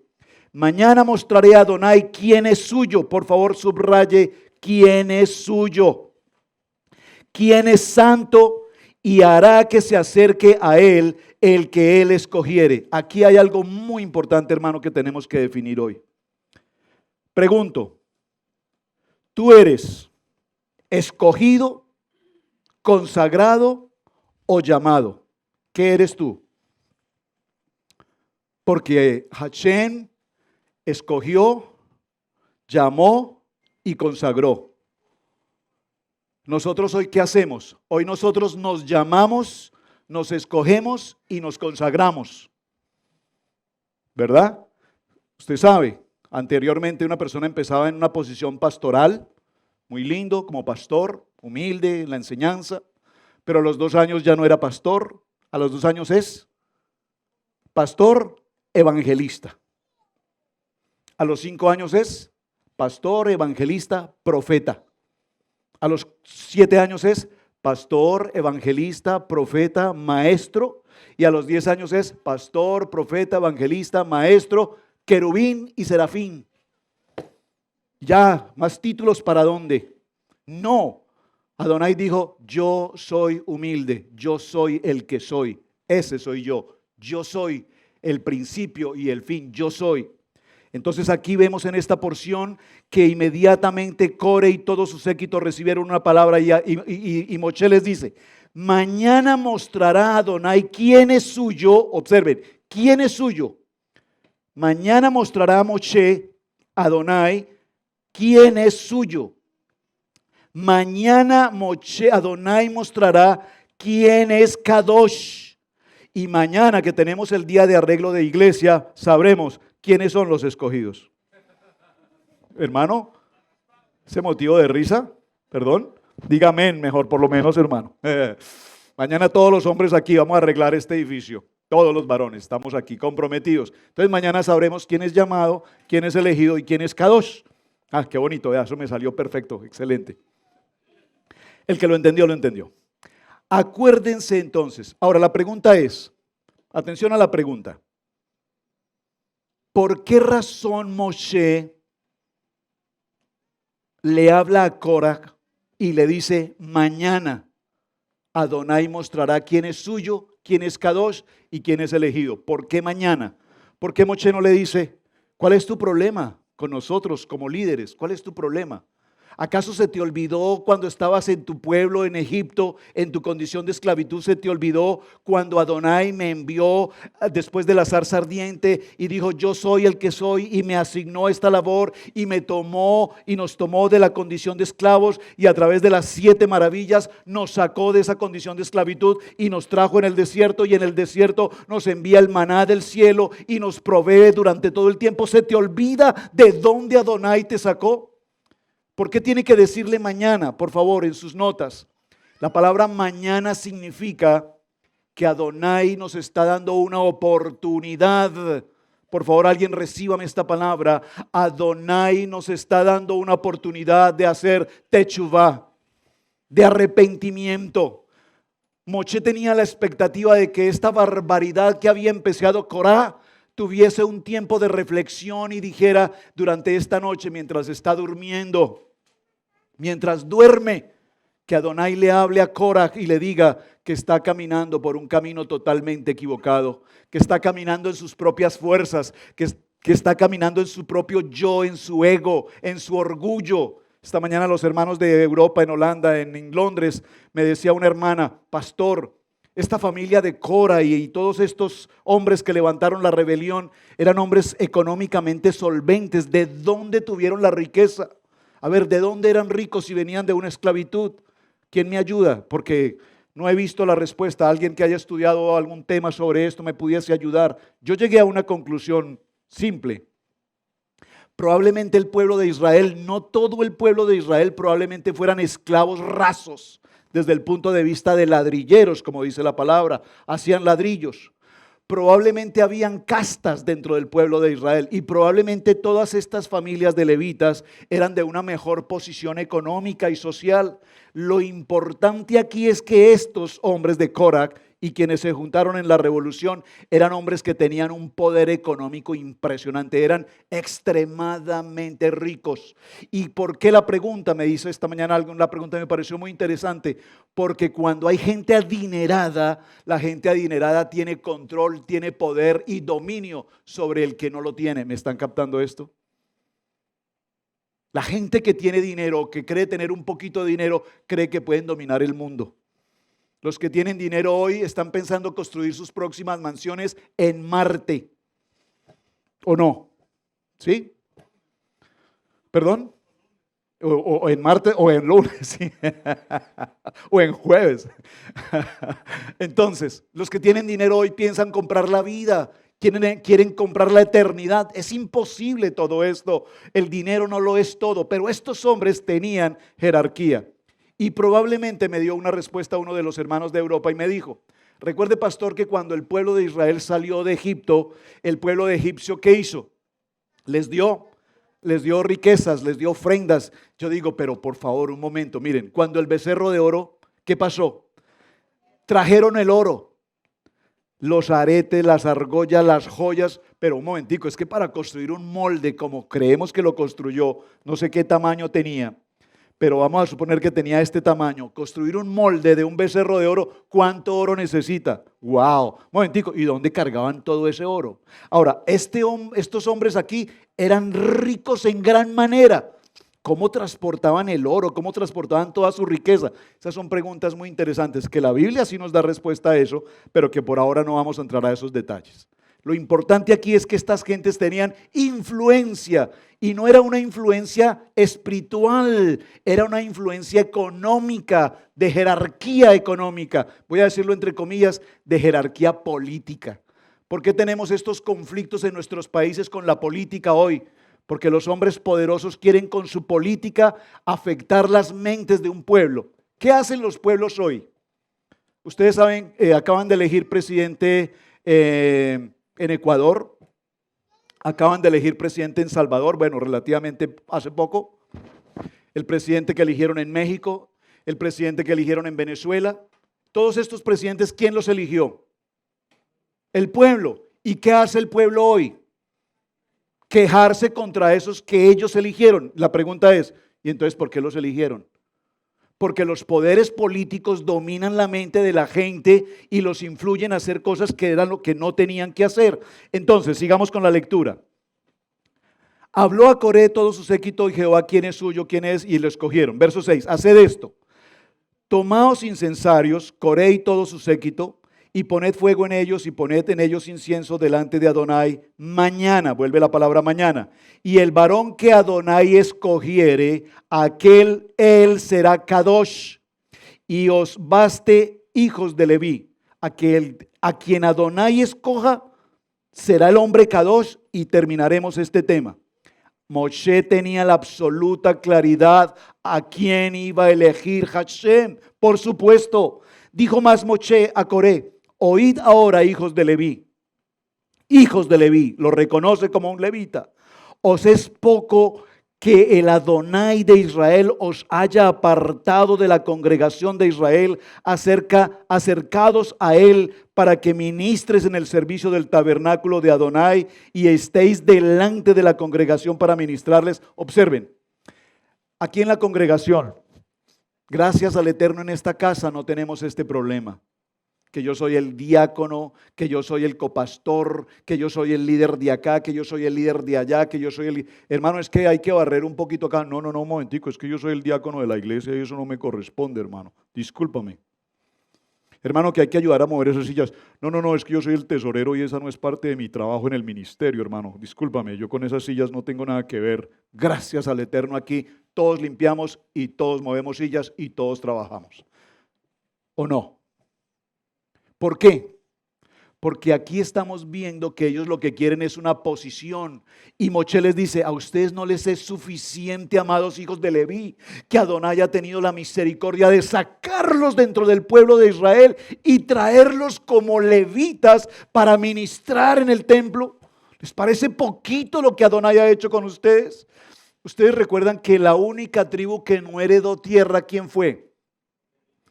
mañana mostraré a Adonai quién es suyo. Por favor, subraye quién es suyo, quién es santo, y hará que se acerque a él el que él escogiere. Aquí hay algo muy importante, hermano, que tenemos que definir hoy. Pregunto, ¿tú eres escogido, consagrado o llamado? ¿Qué eres tú? Porque Hashem escogió, llamó y consagró. Nosotros hoy, ¿qué hacemos? Hoy nosotros nos llamamos, nos escogemos y nos consagramos. ¿Verdad? Usted sabe, anteriormente una persona empezaba en una posición pastoral, muy lindo, como pastor, humilde en la enseñanza, pero a los 2 años ya no era pastor, a los 2 años es pastor evangelista. A los 5 años es pastor, evangelista, profeta. A los 7 años es pastor, evangelista, profeta, maestro. Y a los 10 años es pastor, profeta, evangelista, maestro, querubín y serafín. Ya, más títulos para dónde. No, Adonai dijo, yo soy humilde, yo soy el que soy. Ese soy yo. Yo soy el principio y el fin, yo soy. Entonces aquí vemos en esta porción que inmediatamente Core y todo su séquito recibieron una palabra y Moshe les dice, mañana mostrará a Adonai quién es suyo. Observen, quién es suyo. Mañana mostrará a Moshe, Adonai, quién es suyo. Mañana Adonai mostrará quién es Kadosh. Y mañana que tenemos el día de arreglo de iglesia, sabremos quiénes son los escogidos. Hermano, ese motivo de risa, perdón, dígame mejor por lo menos, hermano. Mañana todos los hombres aquí vamos a arreglar este edificio. Todos los varones estamos aquí comprometidos. Entonces mañana sabremos quién es llamado, quién es elegido y quién es Kadosh. Ah, qué bonito, eso me salió perfecto, excelente. El que lo entendió, lo entendió. Acuérdense entonces. Ahora la pregunta es, atención a la pregunta. ¿Por qué razón Moshe le habla a Coraj y le dice: mañana Adonai mostrará quién es suyo, quién es Kadosh y quién es elegido? ¿Por qué mañana? ¿Por qué Moshe no le dice: cuál es tu problema con nosotros como líderes? ¿Cuál es tu problema? ¿Acaso se te olvidó cuando estabas en tu pueblo, en Egipto, en tu condición de esclavitud? ¿Se te olvidó cuando Adonai me envió después de la zarza ardiente y dijo: yo soy el que soy, y me asignó esta labor y me tomó y nos tomó de la condición de esclavos, y a través de las 7 maravillas nos sacó de esa condición de esclavitud y nos trajo en el desierto, y en el desierto nos envía el maná del cielo y nos provee durante todo el tiempo? ¿Se te olvida de dónde Adonai te sacó? ¿Por qué tiene que decirle mañana? Por favor, en sus notas. La palabra mañana significa que Adonai nos está dando una oportunidad. Por favor, alguien recíbame esta palabra. Adonai nos está dando una oportunidad de hacer techuvá, de arrepentimiento. Moshe tenía la expectativa de que esta barbaridad que había empezado Corá tuviese un tiempo de reflexión y dijera durante esta noche, mientras está durmiendo, mientras duerme, que Adonai le hable a Coraj y le diga que está caminando por un camino totalmente equivocado, que está caminando en sus propias fuerzas, que está caminando en su propio yo, en su ego, en su orgullo. Esta mañana los hermanos de Europa, en Holanda, en Londres, me decía una hermana: pastor, esta familia de Cora y todos estos hombres que levantaron la rebelión eran hombres económicamente solventes. ¿De dónde tuvieron la riqueza? A ver, ¿de dónde eran ricos si venían de una esclavitud? ¿Quién me ayuda? Porque no he visto la respuesta. Alguien que haya estudiado algún tema sobre esto me pudiese ayudar. Yo llegué a una conclusión simple. Probablemente el pueblo de Israel, no todo el pueblo de Israel, probablemente fueran esclavos rasos desde el punto de vista de ladrilleros, como dice la palabra, hacían ladrillos. Probablemente habían castas dentro del pueblo de Israel, y probablemente todas estas familias de levitas eran de una mejor posición económica y social. Lo importante aquí es que estos hombres de Coraj y quienes se juntaron en la revolución eran hombres que tenían un poder económico impresionante, eran extremadamente ricos. ¿Y por qué la pregunta? Me hizo esta mañana alguien, la pregunta me pareció muy interesante, porque cuando hay gente adinerada, la gente adinerada tiene control, tiene poder y dominio sobre el que no lo tiene. ¿Me están captando esto? La gente que tiene dinero, que cree tener un poquito de dinero, cree que pueden dominar el mundo. Los que tienen dinero hoy están pensando construir sus próximas mansiones en Marte. ¿O no? ¿Sí? ¿Perdón? O en Marte o en lunes, ¿sí? O en jueves. Entonces, los que tienen dinero hoy piensan comprar la vida, quieren comprar la eternidad. Es imposible todo esto. El dinero no lo es todo, pero estos hombres tenían jerarquía. Y probablemente me dio una respuesta a uno de los hermanos de Europa y me dijo: recuerde, pastor, que cuando el pueblo de Israel salió de Egipto, el pueblo de egipcio, ¿qué hizo? Les dio riquezas, les dio ofrendas. Yo digo, pero por favor, un momento, miren, cuando el becerro de oro, ¿qué pasó? Trajeron el oro, los aretes, las argollas, las joyas, pero un momentico, es que para construir un molde como creemos que lo construyó, no sé qué tamaño tenía, pero vamos a suponer que tenía este tamaño. Construir un molde de un becerro de oro, ¿cuánto oro necesita? ¡Wow! Un momentico, ¿y dónde cargaban todo ese oro? Ahora, estos hombres aquí eran ricos en gran manera. ¿Cómo transportaban el oro? ¿Cómo transportaban toda su riqueza? Esas son preguntas muy interesantes que la Biblia sí nos da respuesta a eso, pero que por ahora no vamos a entrar a esos detalles. Lo importante aquí es que estas gentes tenían influencia, y no era una influencia espiritual, era una influencia económica, de jerarquía económica. Voy a decirlo entre comillas, de jerarquía política. ¿Por qué tenemos estos conflictos en nuestros países con la política hoy? Porque los hombres poderosos quieren con su política afectar las mentes de un pueblo. ¿Qué hacen los pueblos hoy? Ustedes saben, acaban de elegir presidente en Ecuador, acaban de elegir presidente en Salvador, bueno, relativamente hace poco, el presidente que eligieron en México, el presidente que eligieron en Venezuela. Todos estos presidentes, ¿quién los eligió? El pueblo. ¿Y qué hace el pueblo hoy? quejarse contra esos que ellos eligieron. La pregunta es, ¿y entonces por qué los eligieron? Porque los poderes políticos dominan la mente de la gente y los influyen a hacer cosas que eran lo que no tenían que hacer. Entonces, sigamos con la lectura. Habló a Coré todo su séquito y Jehová, ¿quién es suyo, quién es? Y lo escogieron. Verso 6, haced esto. Tomaos incensarios, Coré y todo su séquito, y poned fuego en ellos y poned en ellos incienso delante de Adonai mañana, vuelve la palabra mañana. Y el varón que Adonai escogiere, aquel él será Kadosh. Y os baste, hijos de Leví, a quien Adonai escoja, será el hombre Kadosh. Y terminaremos este tema. Moshe tenía la absoluta claridad a quién iba a elegir Hashem. Por supuesto, dijo más Moshe a Coré, oíd ahora, hijos de Leví, lo reconoce como un levita. Os es poco que el Adonai de Israel os haya apartado de la congregación de Israel, acercados a él para que ministres en el servicio del tabernáculo de Adonai y estéis delante de la congregación para ministrarles. Observen, aquí en la congregación, gracias al Eterno en esta casa no tenemos este problema. Que yo soy el diácono, que yo soy el copastor, que yo soy el líder de acá, que yo soy el líder de allá, que yo soy el... Hermano, es que hay que barrer un poquito acá. No, un momentico, es que yo soy el diácono de la iglesia y eso no me corresponde, hermano. Discúlpame. Hermano, que hay que ayudar a mover esas sillas. No, es que yo soy el tesorero y esa no es parte de mi trabajo en el ministerio, hermano. Discúlpame, yo con esas sillas no tengo nada que ver. Gracias al Eterno aquí, todos limpiamos y todos movemos sillas y todos trabajamos. ¿O no? ¿Por qué? Porque aquí estamos viendo que ellos lo que quieren es una posición. Y Moshe les dice, a ustedes no les es suficiente, amados hijos de Leví, que Adonai haya tenido la misericordia de sacarlos dentro del pueblo de Israel y traerlos como levitas para ministrar en el templo. ¿Les parece poquito lo que Adonai ha hecho con ustedes? Ustedes recuerdan que la única tribu que no heredó tierra, ¿quién fue?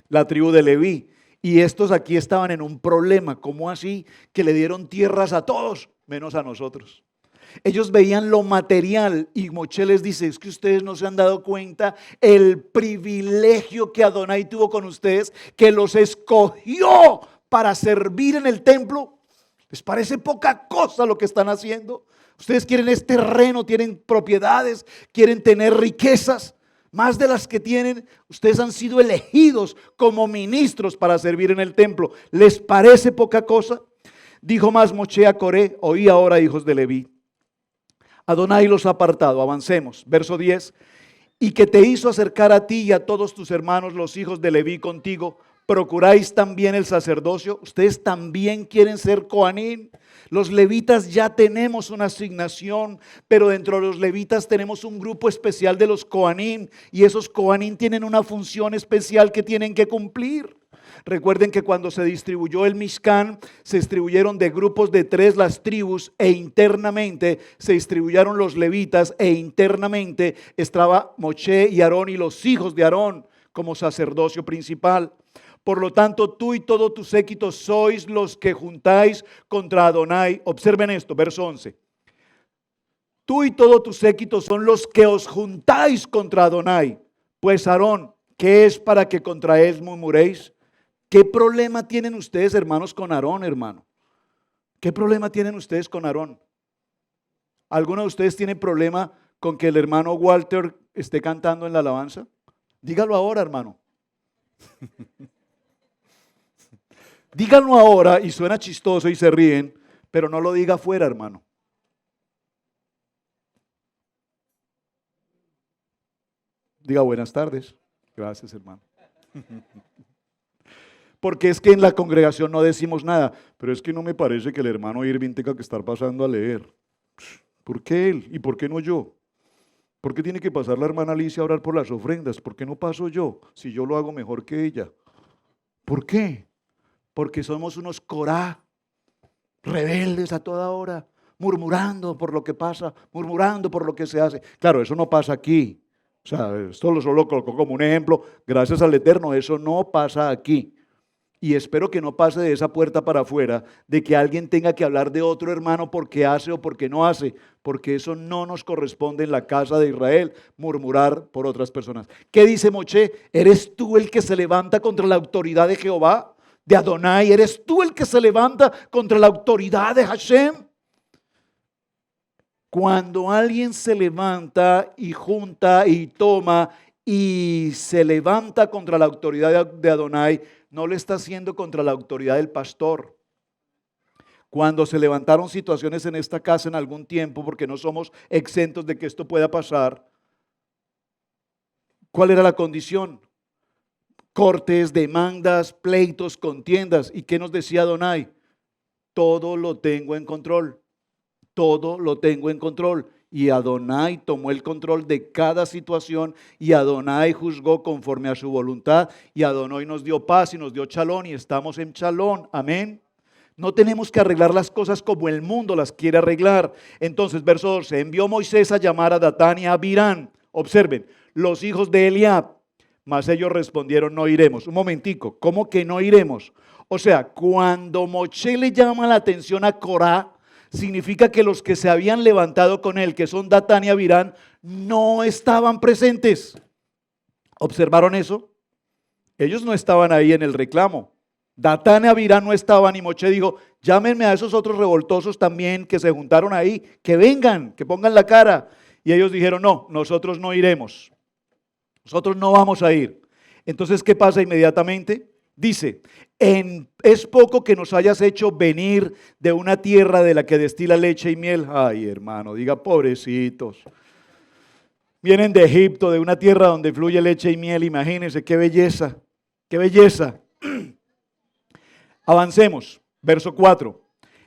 La tribu de Leví. Y estos aquí estaban en un problema. ¿Cómo así? Que le dieron tierras a todos, menos a nosotros. Ellos veían lo material y Moshe les dice, es que ustedes no se han dado cuenta el privilegio que Adonai tuvo con ustedes, que los escogió para servir en el templo. ¿Les parece poca cosa lo que están haciendo? Ustedes quieren este terreno, tienen propiedades, quieren tener riquezas. Más de las que tienen, ustedes han sido elegidos como ministros para servir en el templo. ¿Les parece poca cosa? Dijo más Moshe a Coré, oí ahora, hijos de Leví. Adonai los ha apartado, avancemos. Verso 10. Y que te hizo acercar a ti y a todos tus hermanos, los hijos de Leví contigo. ¿Procuráis también el sacerdocio? ¿Ustedes también quieren ser Coanín? Los levitas ya tenemos una asignación, pero dentro de los levitas tenemos un grupo especial de los Coanín, y esos Coanín tienen una función especial que tienen que cumplir. Recuerden que cuando se distribuyó el Mishkan, se distribuyeron de grupos de 3 las tribus, e internamente se distribuyeron los levitas, e internamente estaba Moshe y Aarón y los hijos de Aarón como sacerdocio principal. Por lo tanto, tú y todo tu séquito sois los que juntáis contra Adonai. Observen esto, verso 11. Tú y todo tu séquito son los que os juntáis contra Adonai. Pues Aarón, ¿qué es para que contra él murmuréis? ¿Qué problema tienen ustedes, hermanos, con Aarón, hermano? ¿Qué problema tienen ustedes con Aarón? ¿Alguno de ustedes tiene problema con que el hermano Walter esté cantando en la alabanza? Dígalo ahora, hermano. Díganlo ahora y suena chistoso y se ríen, pero no lo diga afuera, hermano. Diga buenas tardes. Gracias, hermano. Porque es que en la congregación no decimos nada, pero es que no me parece que el hermano Irving tenga que estar pasando a leer. ¿Por qué él? ¿Y por qué no yo? ¿Por qué tiene que pasar la hermana Alicia a orar por las ofrendas? ¿Por qué no paso yo? Si yo lo hago mejor que ella. ¿Por qué? Porque somos unos Corá, rebeldes a toda hora, murmurando por lo que pasa, murmurando por lo que se hace. Claro, eso no pasa aquí. O sea, esto solo lo colocó como un ejemplo. Gracias al Eterno, eso no pasa aquí. Y espero que no pase de esa puerta para afuera, de que alguien tenga que hablar de otro hermano porque hace o porque no hace, porque eso no nos corresponde en la casa de Israel, murmurar por otras personas. ¿Qué dice Moche? ¿Eres tú el que se levanta contra la autoridad de Jehová, de Adonai? ¿Eres tú el que se levanta contra la autoridad de Hashem? Cuando alguien se levanta y junta y toma y se levanta contra la autoridad de Adonai, no le está haciendo contra la autoridad del pastor. Cuando se levantaron situaciones en esta casa en algún tiempo, porque no somos exentos de que esto pueda pasar, ¿cuál era la condición? Cortes, demandas, pleitos, contiendas. ¿Y qué nos decía Adonai? Todo lo tengo en control. Todo lo tengo en control. Y Adonai tomó el control de cada situación y Adonai juzgó conforme a su voluntad y Adonai nos dio paz y nos dio chalón y estamos en chalón. Amén. No tenemos que arreglar las cosas como el mundo las quiere arreglar. Entonces, verso 12, envió Moisés a llamar a Datán y a Abirán. Observen, los hijos de Eliab. Mas ellos respondieron, no iremos. Un momentico, ¿cómo que no iremos? O sea, cuando Moche le llama la atención a Corá, significa que los que se habían levantado con él, que son Datán y Abirán, no estaban presentes. ¿Observaron eso? Ellos no estaban ahí en el reclamo. Datán y Abirán no estaban y Moche dijo, llámenme a esos otros revoltosos también que se juntaron ahí, que vengan, que pongan la cara. Y ellos dijeron, no, nosotros no iremos. Nosotros no vamos a ir. Entonces, ¿qué pasa inmediatamente? Dice, es poco que nos hayas hecho venir de una tierra de la que destila leche y miel. Ay, hermano, diga pobrecitos. Vienen de Egipto, de una tierra donde fluye leche y miel. Imagínense, qué belleza, qué belleza. Avancemos, verso 4.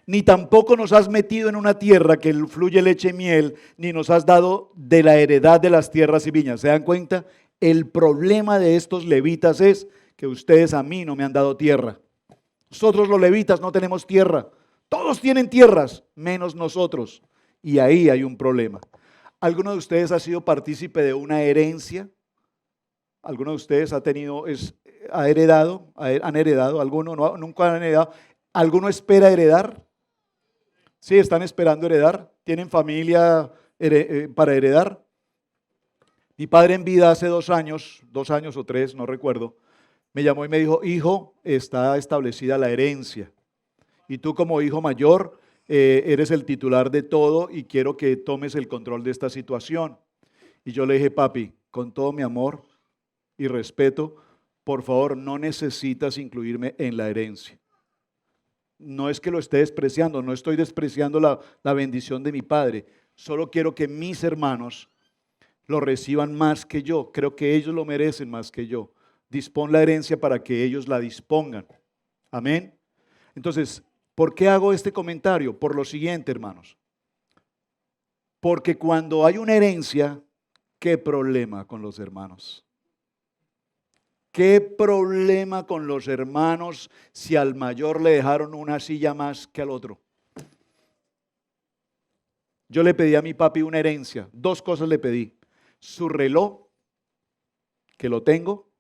Ni tampoco nos has metido en una tierra que fluye leche y miel, ni nos has dado de la heredad de las tierras y viñas. ¿Se dan cuenta? El problema de estos levitas es que ustedes a mí no me han dado tierra. Nosotros los levitas no tenemos tierra. Todos tienen tierras, menos nosotros. Y ahí hay un problema. ¿Alguno de ustedes ha sido partícipe de una herencia? ¿Alguno de ustedes han heredado? ¿Alguno no, nunca han heredado? ¿Alguno espera heredar? Sí, están esperando heredar. ¿Tienen familia para heredar? Mi padre en vida hace 2 años o 3, no recuerdo, me llamó y me dijo, hijo, está establecida la herencia. Y tú como hijo mayor eres el titular de todo y quiero que tomes el control de esta situación. Y yo le dije, papi, con todo mi amor y respeto, por favor, no necesitas incluirme en la herencia. No es que lo esté despreciando, no estoy despreciando la bendición de mi padre. Solo quiero que mis hermanos lo reciban más que yo. Creo que ellos lo merecen más que yo. Dispón la herencia para que ellos la dispongan. Amén. Entonces, ¿por qué hago este comentario? Por lo siguiente, hermanos. Porque cuando hay una herencia, ¿qué problema con los hermanos? ¿Qué problema con los hermanos si al mayor le dejaron una silla más que al otro? Yo le pedí a mi papi una herencia. 2 cosas le pedí. Su reloj, que lo tengo,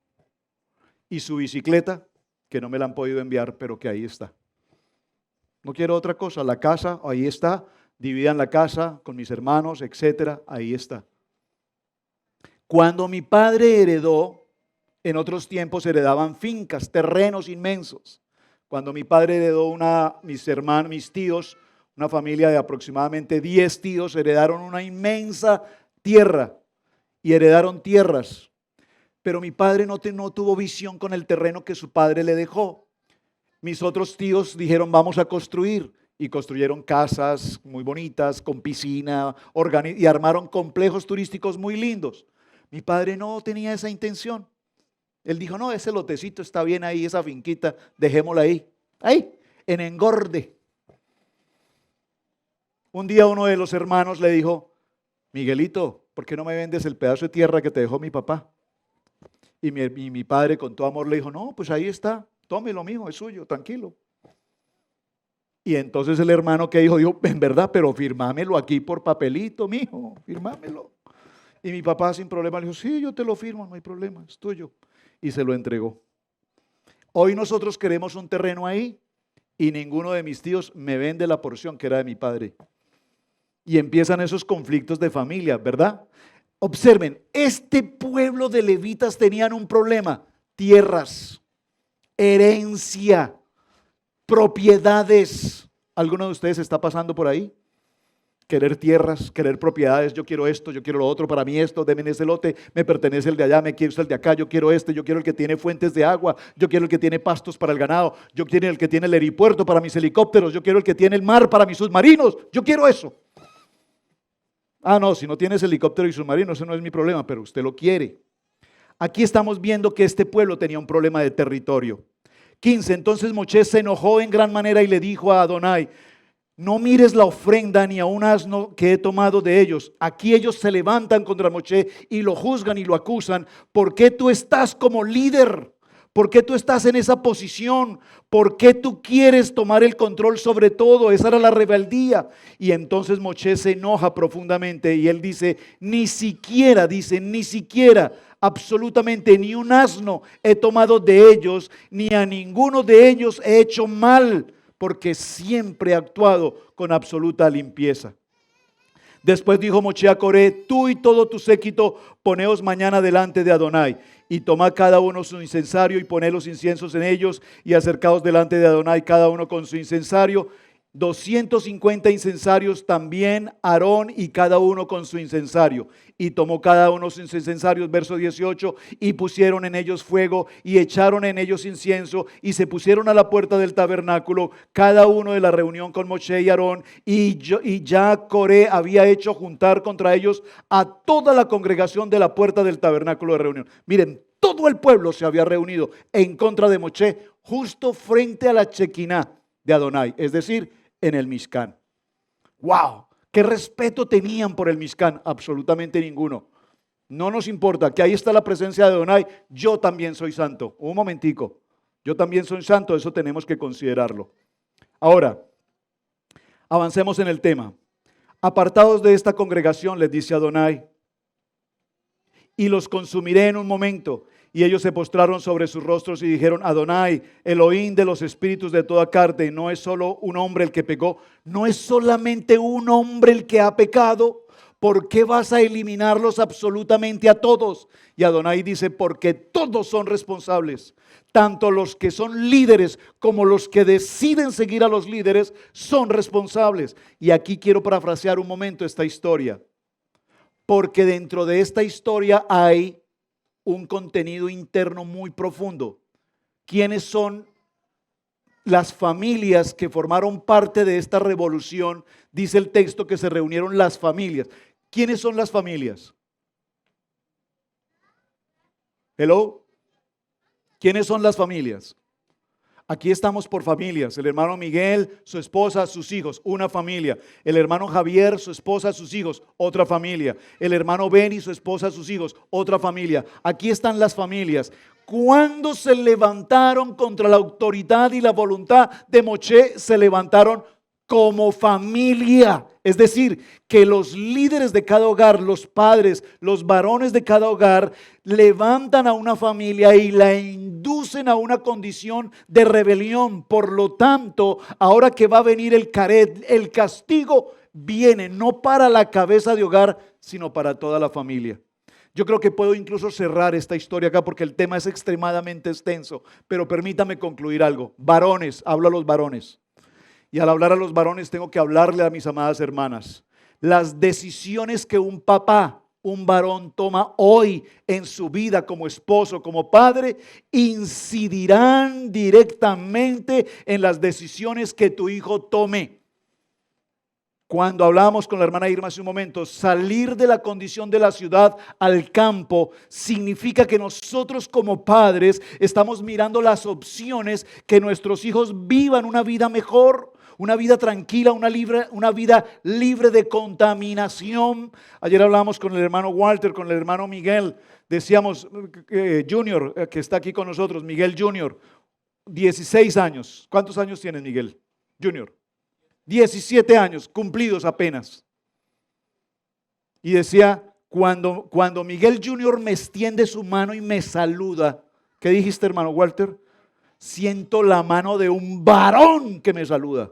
y su bicicleta, que no me la han podido enviar, pero que ahí está. No quiero otra cosa. La casa, ahí está. Dividan la casa con mis hermanos, etcétera. Ahí está. Cuando mi padre heredó, en otros tiempos heredaban fincas, terrenos inmensos. Cuando mi padre heredó mis tíos, una familia de aproximadamente 10 tíos, heredaron una inmensa tierra y heredaron tierras. Pero mi padre no tuvo visión con el terreno que su padre le dejó. Mis otros tíos dijeron, vamos a construir. Y construyeron casas muy bonitas, con piscina, y armaron complejos turísticos muy lindos. Mi padre no tenía esa intención. Él dijo, no, ese lotecito está bien ahí, esa finquita, dejémosla ahí. Ahí, en engorde. Un día uno de los hermanos le dijo, Miguelito, ¿por qué no me vendes el pedazo de tierra que te dejó mi papá? Y mi padre con todo amor le dijo, no, pues ahí está, tómelo, mijo, es suyo, tranquilo. Y entonces el hermano que dijo, en verdad, pero firmámelo aquí por papelito, mijo, firmámelo. Y mi papá sin problema le dijo, sí, yo te lo firmo, no hay problema, es tuyo. Y se lo entregó. Hoy nosotros queremos un terreno ahí y ninguno de mis tíos me vende la porción que era de mi padre. Y empiezan esos conflictos de familia, ¿verdad? Observen, este pueblo de levitas tenían un problema: tierras, herencia, propiedades. ¿Alguno de ustedes está pasando por ahí? Querer tierras, querer propiedades. Yo quiero esto, yo quiero lo otro, para mí esto, denme ese lote, me pertenece el de allá, me quiero el de acá, yo quiero este, yo quiero el que tiene fuentes de agua, yo quiero el que tiene pastos para el ganado, yo quiero el que tiene el helipuerto para mis helicópteros, yo quiero el que tiene el mar para mis submarinos, yo quiero eso. Ah, no, si no tienes helicóptero y submarino, eso no es mi problema, pero usted lo quiere. Aquí estamos viendo que este pueblo tenía un problema de territorio. 15, entonces Moisés se enojó en gran manera y le dijo a Adonai: no mires la ofrenda ni a un asno que he tomado de ellos. Aquí ellos se levantan contra Moisés y lo juzgan y lo acusan. ¿Por qué tú estás como líder? ¿Por qué tú estás en esa posición? ¿Por qué tú quieres tomar el control sobre todo? Esa era la rebeldía. Y entonces Moisés se enoja profundamente y él dice, ni siquiera, absolutamente ni un asno he tomado de ellos, ni a ninguno de ellos he hecho mal, porque siempre he actuado con absoluta limpieza. Después dijo Moisés a Coré: tú y todo tu séquito, poneos mañana delante de Adonai, y tomad cada uno su incensario y poned los inciensos en ellos, y acercaos delante de Adonai cada uno con su incensario. 250 incensarios también Aarón y cada uno con su incensario. Y tomó cada uno sus incensarios, verso 18, y pusieron en ellos fuego y echaron en ellos incienso y se pusieron a la puerta del tabernáculo, cada uno de la reunión con Moisés y Aarón. Y ya Coré había hecho juntar contra ellos a toda la congregación de la puerta del tabernáculo de reunión. Miren, todo el pueblo se había reunido en contra de Moisés justo frente a la Chequiná de Adonai, es decir, en el Mishkan. ¡Wow! ¿Qué respeto tenían por el Mishkan? Absolutamente ninguno. No nos importa, que ahí está la presencia de Adonai. Yo también soy santo. Un momentico. Yo también soy santo, eso tenemos que considerarlo. Ahora, avancemos en el tema. Apartados de esta congregación, les dice Adonai, y los consumiré en un momento. Y ellos se postraron sobre sus rostros y dijeron: Adonai, Elohim de los espíritus de toda carne, no es solo un hombre el que pecó, no es solamente un hombre el que ha pecado. ¿Por qué vas a eliminarlos absolutamente a todos? Y Adonai dice: porque todos son responsables. Tanto los que son líderes como los que deciden seguir a los líderes son responsables. Y aquí quiero parafrasear un momento esta historia, porque dentro de esta historia hay un contenido interno muy profundo. ¿Quiénes son las familias que formaron parte de esta revolución? Dice el texto que se reunieron las familias. ¿Quiénes son las familias? Hello. ¿Quiénes son las familias? Aquí estamos por familias. El hermano Miguel, su esposa, sus hijos, una familia. El hermano Javier, su esposa, sus hijos, otra familia. El hermano Benny, su esposa, sus hijos, otra familia. Aquí están las familias. Cuando se levantaron contra la autoridad y la voluntad de Moisés, se levantaron como familia. Es decir, que los líderes de cada hogar, los padres, los varones de cada hogar, levantan a una familia y la inducen a una condición de rebelión. Por lo tanto, ahora que va a venir el caret, el castigo viene no para la cabeza de hogar, sino para toda la familia. Yo creo que puedo incluso cerrar esta historia acá porque el tema es extremadamente extenso, pero permítame concluir algo. Varones, hablo a los varones. Y al hablar a los varones tengo que hablarle a mis amadas hermanas. Las decisiones que un papá, un varón toma hoy en su vida como esposo, como padre, incidirán directamente en las decisiones que tu hijo tome. Cuando hablábamos con la hermana Irma hace un momento, salir de la condición de la ciudad al campo significa que nosotros como padres estamos mirando las opciones que nuestros hijos vivan una vida mejor, una vida tranquila, una vida libre de contaminación. Ayer hablábamos con el hermano Walter, con el hermano Miguel, decíamos, Junior, que está aquí con nosotros, Miguel Junior, 16 años. ¿Cuántos años tienes, Miguel Junior? 17 años cumplidos apenas. Y decía, cuando Miguel Junior me extiende su mano y me saluda, ¿qué dijiste, hermano Walter? siento la mano de un varón que me saluda.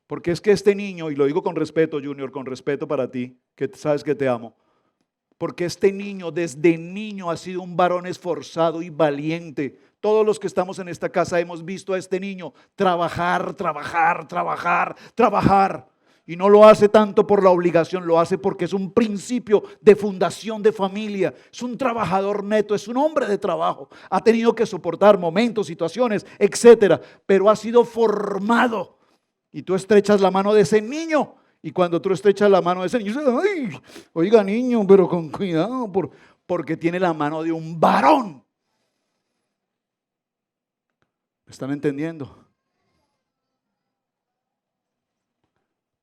Porque es que este niño, y lo digo con respeto, Junior, con respeto para ti, que sabes que te amo, porque este niño desde niño ha sido un varón esforzado y valiente. Todos los que estamos en esta casa hemos visto a este niño trabajar, trabajar, trabajar, trabajar. Y no lo hace tanto por la obligación, lo hace porque es un principio de fundación de familia. Es un trabajador neto, es un hombre de trabajo. Ha tenido que soportar momentos, situaciones, etcétera, pero ha sido formado. Y tú estrechas la mano de ese niño. Y cuando tú estrechas la mano de ese niño, ay, oiga niño, pero con cuidado, porque tiene la mano de un varón. ¿Me están entendiendo?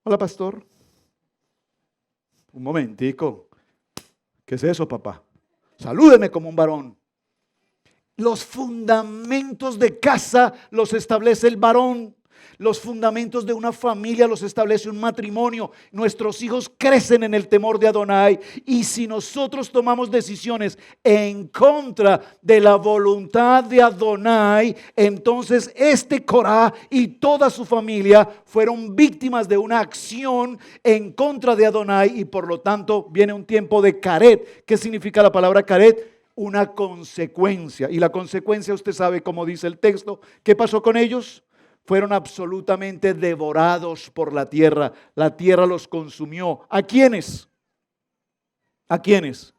Hola, pastor. Un momentico. ¿Qué es eso, papá? Salúdeme como un varón. Los fundamentos de casa los establece el varón. Los fundamentos de una familia los establece un matrimonio. Nuestros hijos crecen en el temor de Adonai. Y si nosotros tomamos decisiones en contra de la voluntad de Adonai, entonces Corá y toda su familia fueron víctimas de una acción en contra de Adonai. Y por lo tanto viene un tiempo de caret. ¿Qué significa la palabra caret? Una consecuencia. Y la consecuencia, usted sabe cómo dice el texto. ¿Qué pasó con ellos? Fueron absolutamente devorados por la tierra. La tierra los consumió. ¿A quiénes? ¿A quiénes?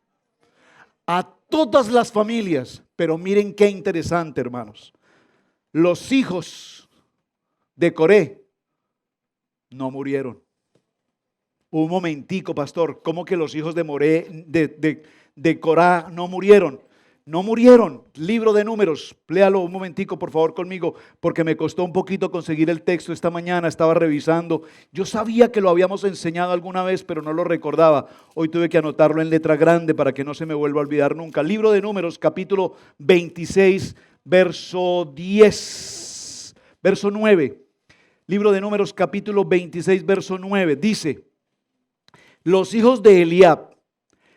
A todas las familias. Pero miren qué interesante, hermanos. Los hijos de Coré no murieron. Un momentico, pastor. ¿Cómo que los hijos de Corá no murieron? No murieron. Libro de Números, léalo un momentico por favor conmigo, porque me costó un poquito conseguir el texto esta mañana, estaba revisando. Yo sabía que lo habíamos enseñado alguna vez, pero no lo recordaba. Hoy tuve que anotarlo en letra grande para que no se me vuelva a olvidar nunca. Libro de Números, capítulo 26, verso 10, verso 9. Libro de Números, capítulo 26, verso 9, dice: los hijos de Eliab,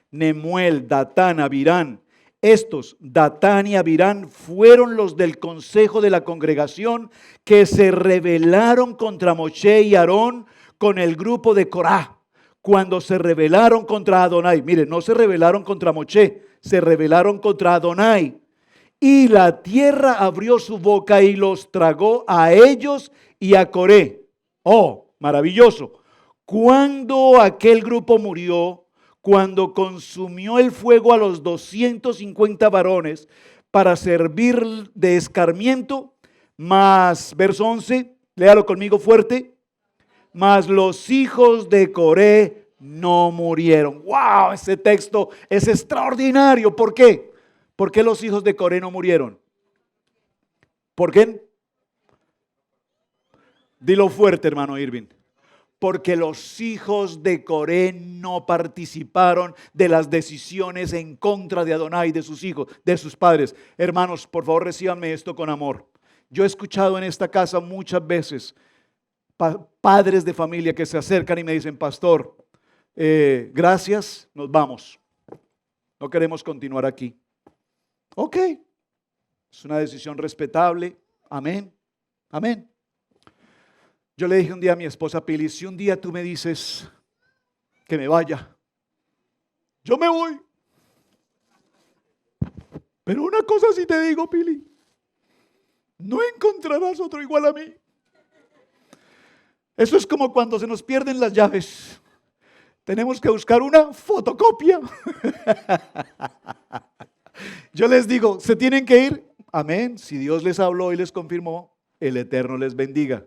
Nemuel, Datán, Abirán. Estos, Datán y Abirán, fueron los del consejo de la congregación que se rebelaron contra Moshe y Aarón con el grupo de Corá. Cuando se rebelaron contra Adonai, mire, no se rebelaron contra Moshe, se rebelaron contra Adonai. Y la tierra abrió su boca y los tragó a ellos y a Coré. Oh, maravilloso. Cuando aquel grupo murió, cuando consumió el fuego a los 250 varones para servir de escarmiento, más, verso 11, léalo conmigo fuerte, mas los hijos de Coré no murieron. ¡Wow! Ese texto es extraordinario. ¿Por qué? ¿Por qué los hijos de Coré no murieron? ¿Por qué? Dilo fuerte, hermano Irving. Porque los hijos de Coré no participaron de las decisiones en contra de Adonai, de sus hijos, de sus padres. Hermanos, por favor, recíbanme esto con amor. Yo he escuchado en esta casa muchas veces padres de familia que se acercan y me dicen: pastor, gracias, nos vamos. No queremos continuar aquí. Ok, es una decisión respetable. Amén, amén. Yo le dije un día a mi esposa Pili: si un día tú me dices que me vaya, yo me voy. Pero una cosa sí te digo, Pili, no encontrarás otro igual a mí. Eso es como cuando se nos pierden las llaves. Tenemos que buscar una fotocopia. Yo les digo, ¿se tienen que ir? Amén. Si Dios les habló y les confirmó, el Eterno les bendiga.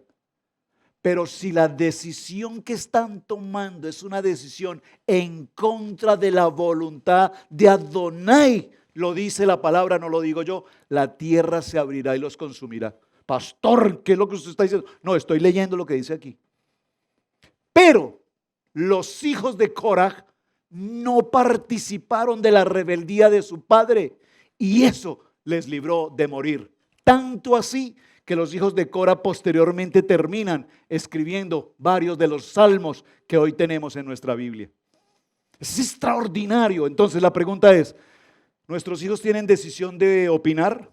Pero si la decisión que están tomando es una decisión en contra de la voluntad de Adonai, lo dice la palabra, no lo digo yo, la tierra se abrirá y los consumirá. Pastor, ¿qué es lo que usted está diciendo? No, estoy leyendo lo que dice aquí. Pero los hijos de Coraj no participaron de la rebeldía de su padre y eso les libró de morir. Tanto así que los hijos de Cora posteriormente terminan escribiendo varios de los salmos que hoy tenemos en nuestra Biblia. Es extraordinario. Entonces la pregunta es: ¿nuestros hijos tienen decisión de opinar?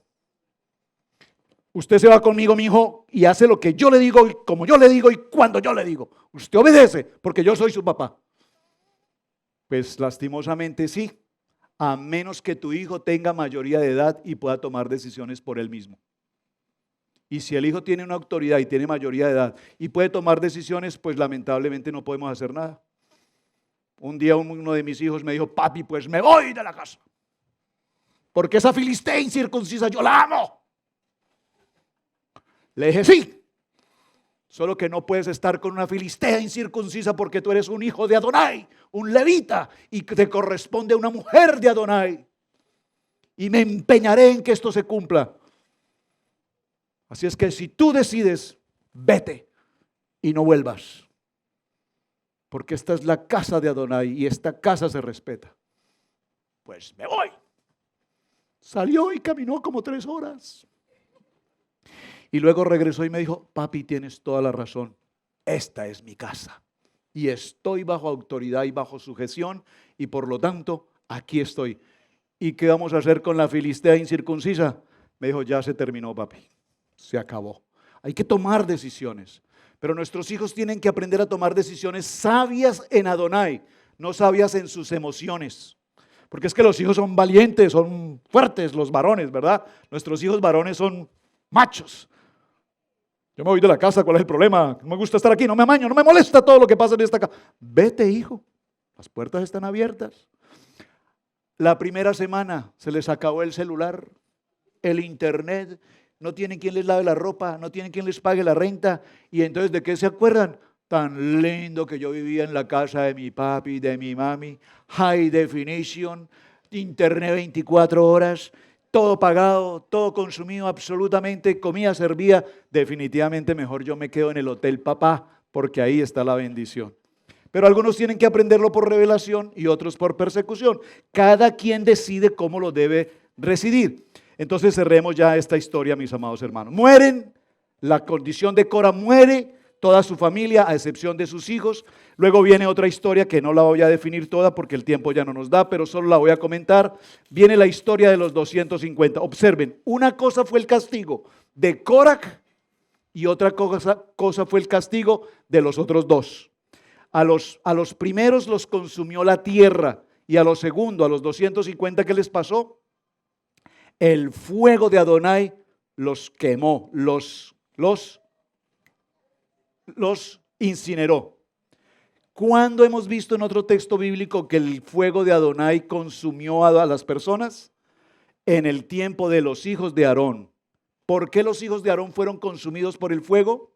Usted se va conmigo, mi hijo, y hace lo que yo le digo, y como yo le digo, y cuando yo le digo. Usted obedece, porque yo soy su papá. Pues lastimosamente sí, a menos que tu hijo tenga mayoría de edad y pueda tomar decisiones por él mismo. Y si el hijo tiene una autoridad y tiene mayoría de edad y puede tomar decisiones, pues lamentablemente no podemos hacer nada. Un día uno de mis hijos me dijo: papi, pues me voy de la casa, porque esa filistea incircuncisa yo la amo. Le dije: sí, solo que no puedes estar con una filistea incircuncisa porque tú eres un hijo de Adonai, un levita, y te corresponde a una mujer de Adonai. Y me empeñaré en que esto se cumpla. Así es que si tú decides, vete y no vuelvas. Porque esta es la casa de Adonai y esta casa se respeta. Pues me voy. Salió y caminó como 3 horas. Y luego regresó y me dijo: papi, tienes toda la razón. Esta es mi casa. Y estoy bajo autoridad y bajo sujeción. Y por lo tanto, aquí estoy. ¿Y qué vamos a hacer con la filistea incircuncisa? Me dijo: ya se terminó, papi. Se acabó. Hay que tomar decisiones. Pero nuestros hijos tienen que aprender a tomar decisiones sabias en Adonai, no sabias en sus emociones. Porque es que los hijos son valientes, son fuertes los varones, ¿verdad? Nuestros hijos varones son machos. Yo me voy de la casa, ¿cuál es el problema? No me gusta estar aquí, no me amaño, no me molesta todo lo que pasa en esta casa. Vete, hijo, las puertas están abiertas. La primera semana se les acabó el celular, el internet. No tienen quien les lave la ropa, no tienen quien les pague la renta. Y entonces, ¿de qué se acuerdan? Tan lindo que yo vivía en la casa de mi papi, de mi mami. High definition, internet 24 horas, todo pagado, todo consumido absolutamente, comida servía. Definitivamente mejor yo me quedo en el hotel papá, porque ahí está la bendición. Pero algunos tienen que aprenderlo por revelación y otros por persecución. Cada quien decide cómo lo debe residir. Entonces cerremos ya esta historia, mis amados hermanos. Mueren, la condición de Cora muere, toda su familia, a excepción de sus hijos. Luego viene otra historia que no la voy a definir toda porque el tiempo ya no nos da, pero solo la voy a comentar. Viene la historia de los 250. Observen, una cosa fue el castigo de Cora y otra cosa fue el castigo de los otros 2. A los primeros los consumió la tierra y a los segundos, a los 250, ¿qué les pasó? El fuego de Adonai los quemó, los incineró. ¿Cuándo hemos visto en otro texto bíblico que el fuego de Adonai consumió a las personas? En el tiempo de los hijos de Aarón. ¿Por qué los hijos de Aarón fueron consumidos por el fuego?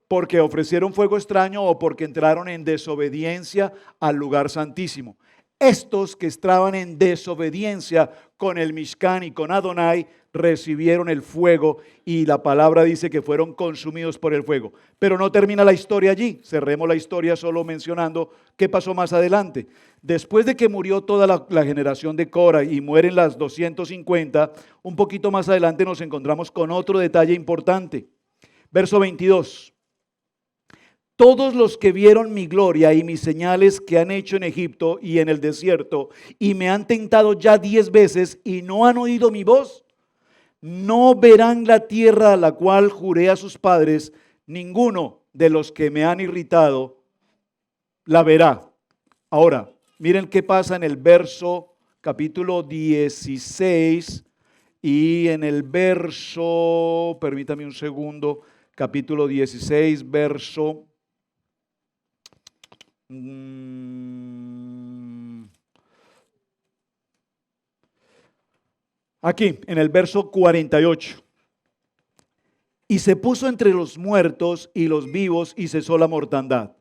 Porque ofrecieron fuego extraño o porque entraron en desobediencia al lugar santísimo. Estos que estaban en desobediencia con el Mishkan y con Adonai recibieron el fuego y la palabra dice que fueron consumidos por el fuego. Pero no termina la historia allí. Cerremos la historia solo mencionando qué pasó más adelante. Después de que murió toda la generación de Cora y mueren las 250, un poquito más adelante nos encontramos con otro detalle importante. Verso 22. Todos los que vieron mi gloria y mis señales que han hecho en Egipto y en el desierto y me han tentado ya 10 veces y no han oído mi voz, no verán la tierra a la cual juré a sus padres. Ninguno de los que me han irritado la verá. Ahora, miren qué pasa en el verso capítulo 16 y en el verso, permítame un segundo, capítulo 16, verso... Aquí, en el verso 48. Y se puso entre los muertos y los vivos y cesó la mortandad.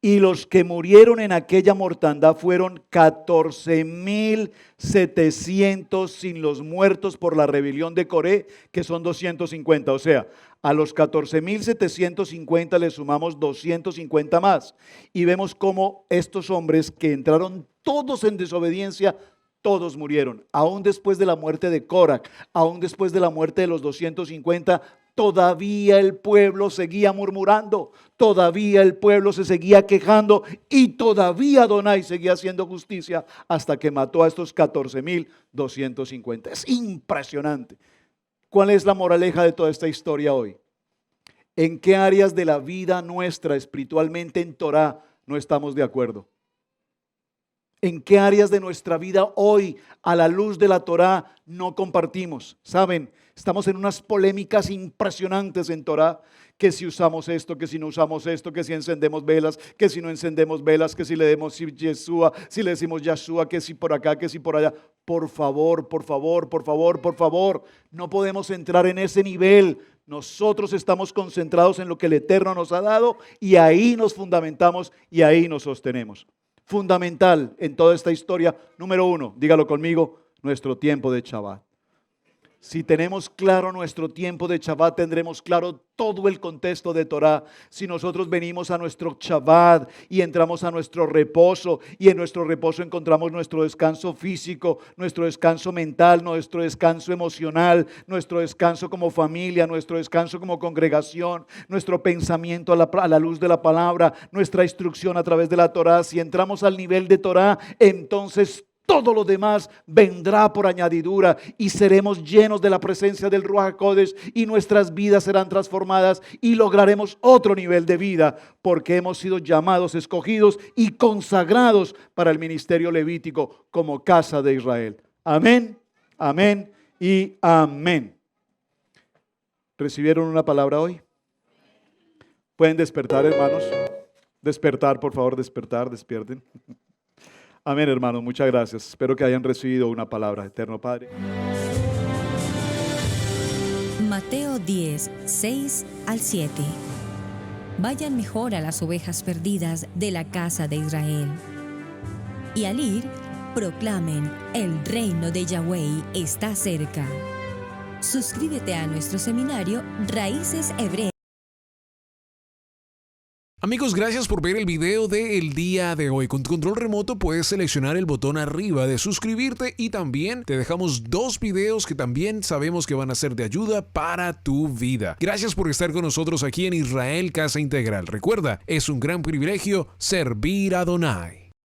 Y los que murieron en aquella mortandad fueron 14,700 sin los muertos por la rebelión de Coré, que son 250. O sea, a los 14,750 le sumamos 250 más. Y vemos cómo estos hombres que entraron todos en desobediencia, todos murieron. Aún después de la muerte de Cora, aún después de la muerte de los 250, todavía el pueblo seguía murmurando, todavía el pueblo se seguía quejando y todavía Adonai seguía haciendo justicia hasta que mató a estos 14,250. Es impresionante. ¿Cuál es la moraleja de toda esta historia hoy? ¿En qué áreas de la vida nuestra espiritualmente en Torah no estamos de acuerdo? ¿En qué áreas de nuestra vida hoy, a la luz de la Torá, no compartimos? ¿Saben? Estamos en unas polémicas impresionantes en Torá, que si usamos esto, que si no usamos esto, que si encendemos velas, que si no encendemos velas, que si le demos Yeshua, si le decimos Yeshua, que si por acá, que si por allá. Por favor, por favor, por favor, por favor, no podemos entrar en ese nivel. Nosotros estamos concentrados en lo que el Eterno nos ha dado y ahí nos fundamentamos y ahí nos sostenemos. Fundamental en toda esta historia, número 1, dígalo conmigo, nuestro tiempo de Shabbat. Si tenemos claro nuestro tiempo de Shabbat, tendremos claro todo el contexto de Torah. Si nosotros venimos a nuestro Shabbat y entramos a nuestro reposo, y en nuestro reposo encontramos nuestro descanso físico, nuestro descanso mental, nuestro descanso emocional, nuestro descanso como familia, nuestro descanso como congregación, nuestro pensamiento a la luz de la palabra, nuestra instrucción a través de la Torah. Si entramos al nivel de Torah, entonces todo lo demás vendrá por añadidura y seremos llenos de la presencia del Ruach HaKodesh y nuestras vidas serán transformadas y lograremos otro nivel de vida porque hemos sido llamados, escogidos y consagrados para el ministerio levítico como casa de Israel. Amén, amén y amén. ¿Recibieron una palabra hoy? ¿Pueden despertar, hermanos? Despertar, por favor, despertar, despierten. Amén, hermanos, muchas gracias. Espero que hayan recibido una palabra. Eterno Padre. Mateo 10, 6 al 7. Vayan mejor a las ovejas perdidas de la casa de Israel. Y al ir, proclamen, el reino de Yahweh está cerca. Suscríbete a nuestro seminario Raíces Hebreas. Amigos, gracias por ver el video del día de hoy. Con tu control remoto puedes seleccionar el botón arriba de suscribirte y también te dejamos 2 videos que también sabemos que van a ser de ayuda para tu vida. Gracias por estar con nosotros aquí en Israel Casa Integral. Recuerda, es un gran privilegio servir a Adonai.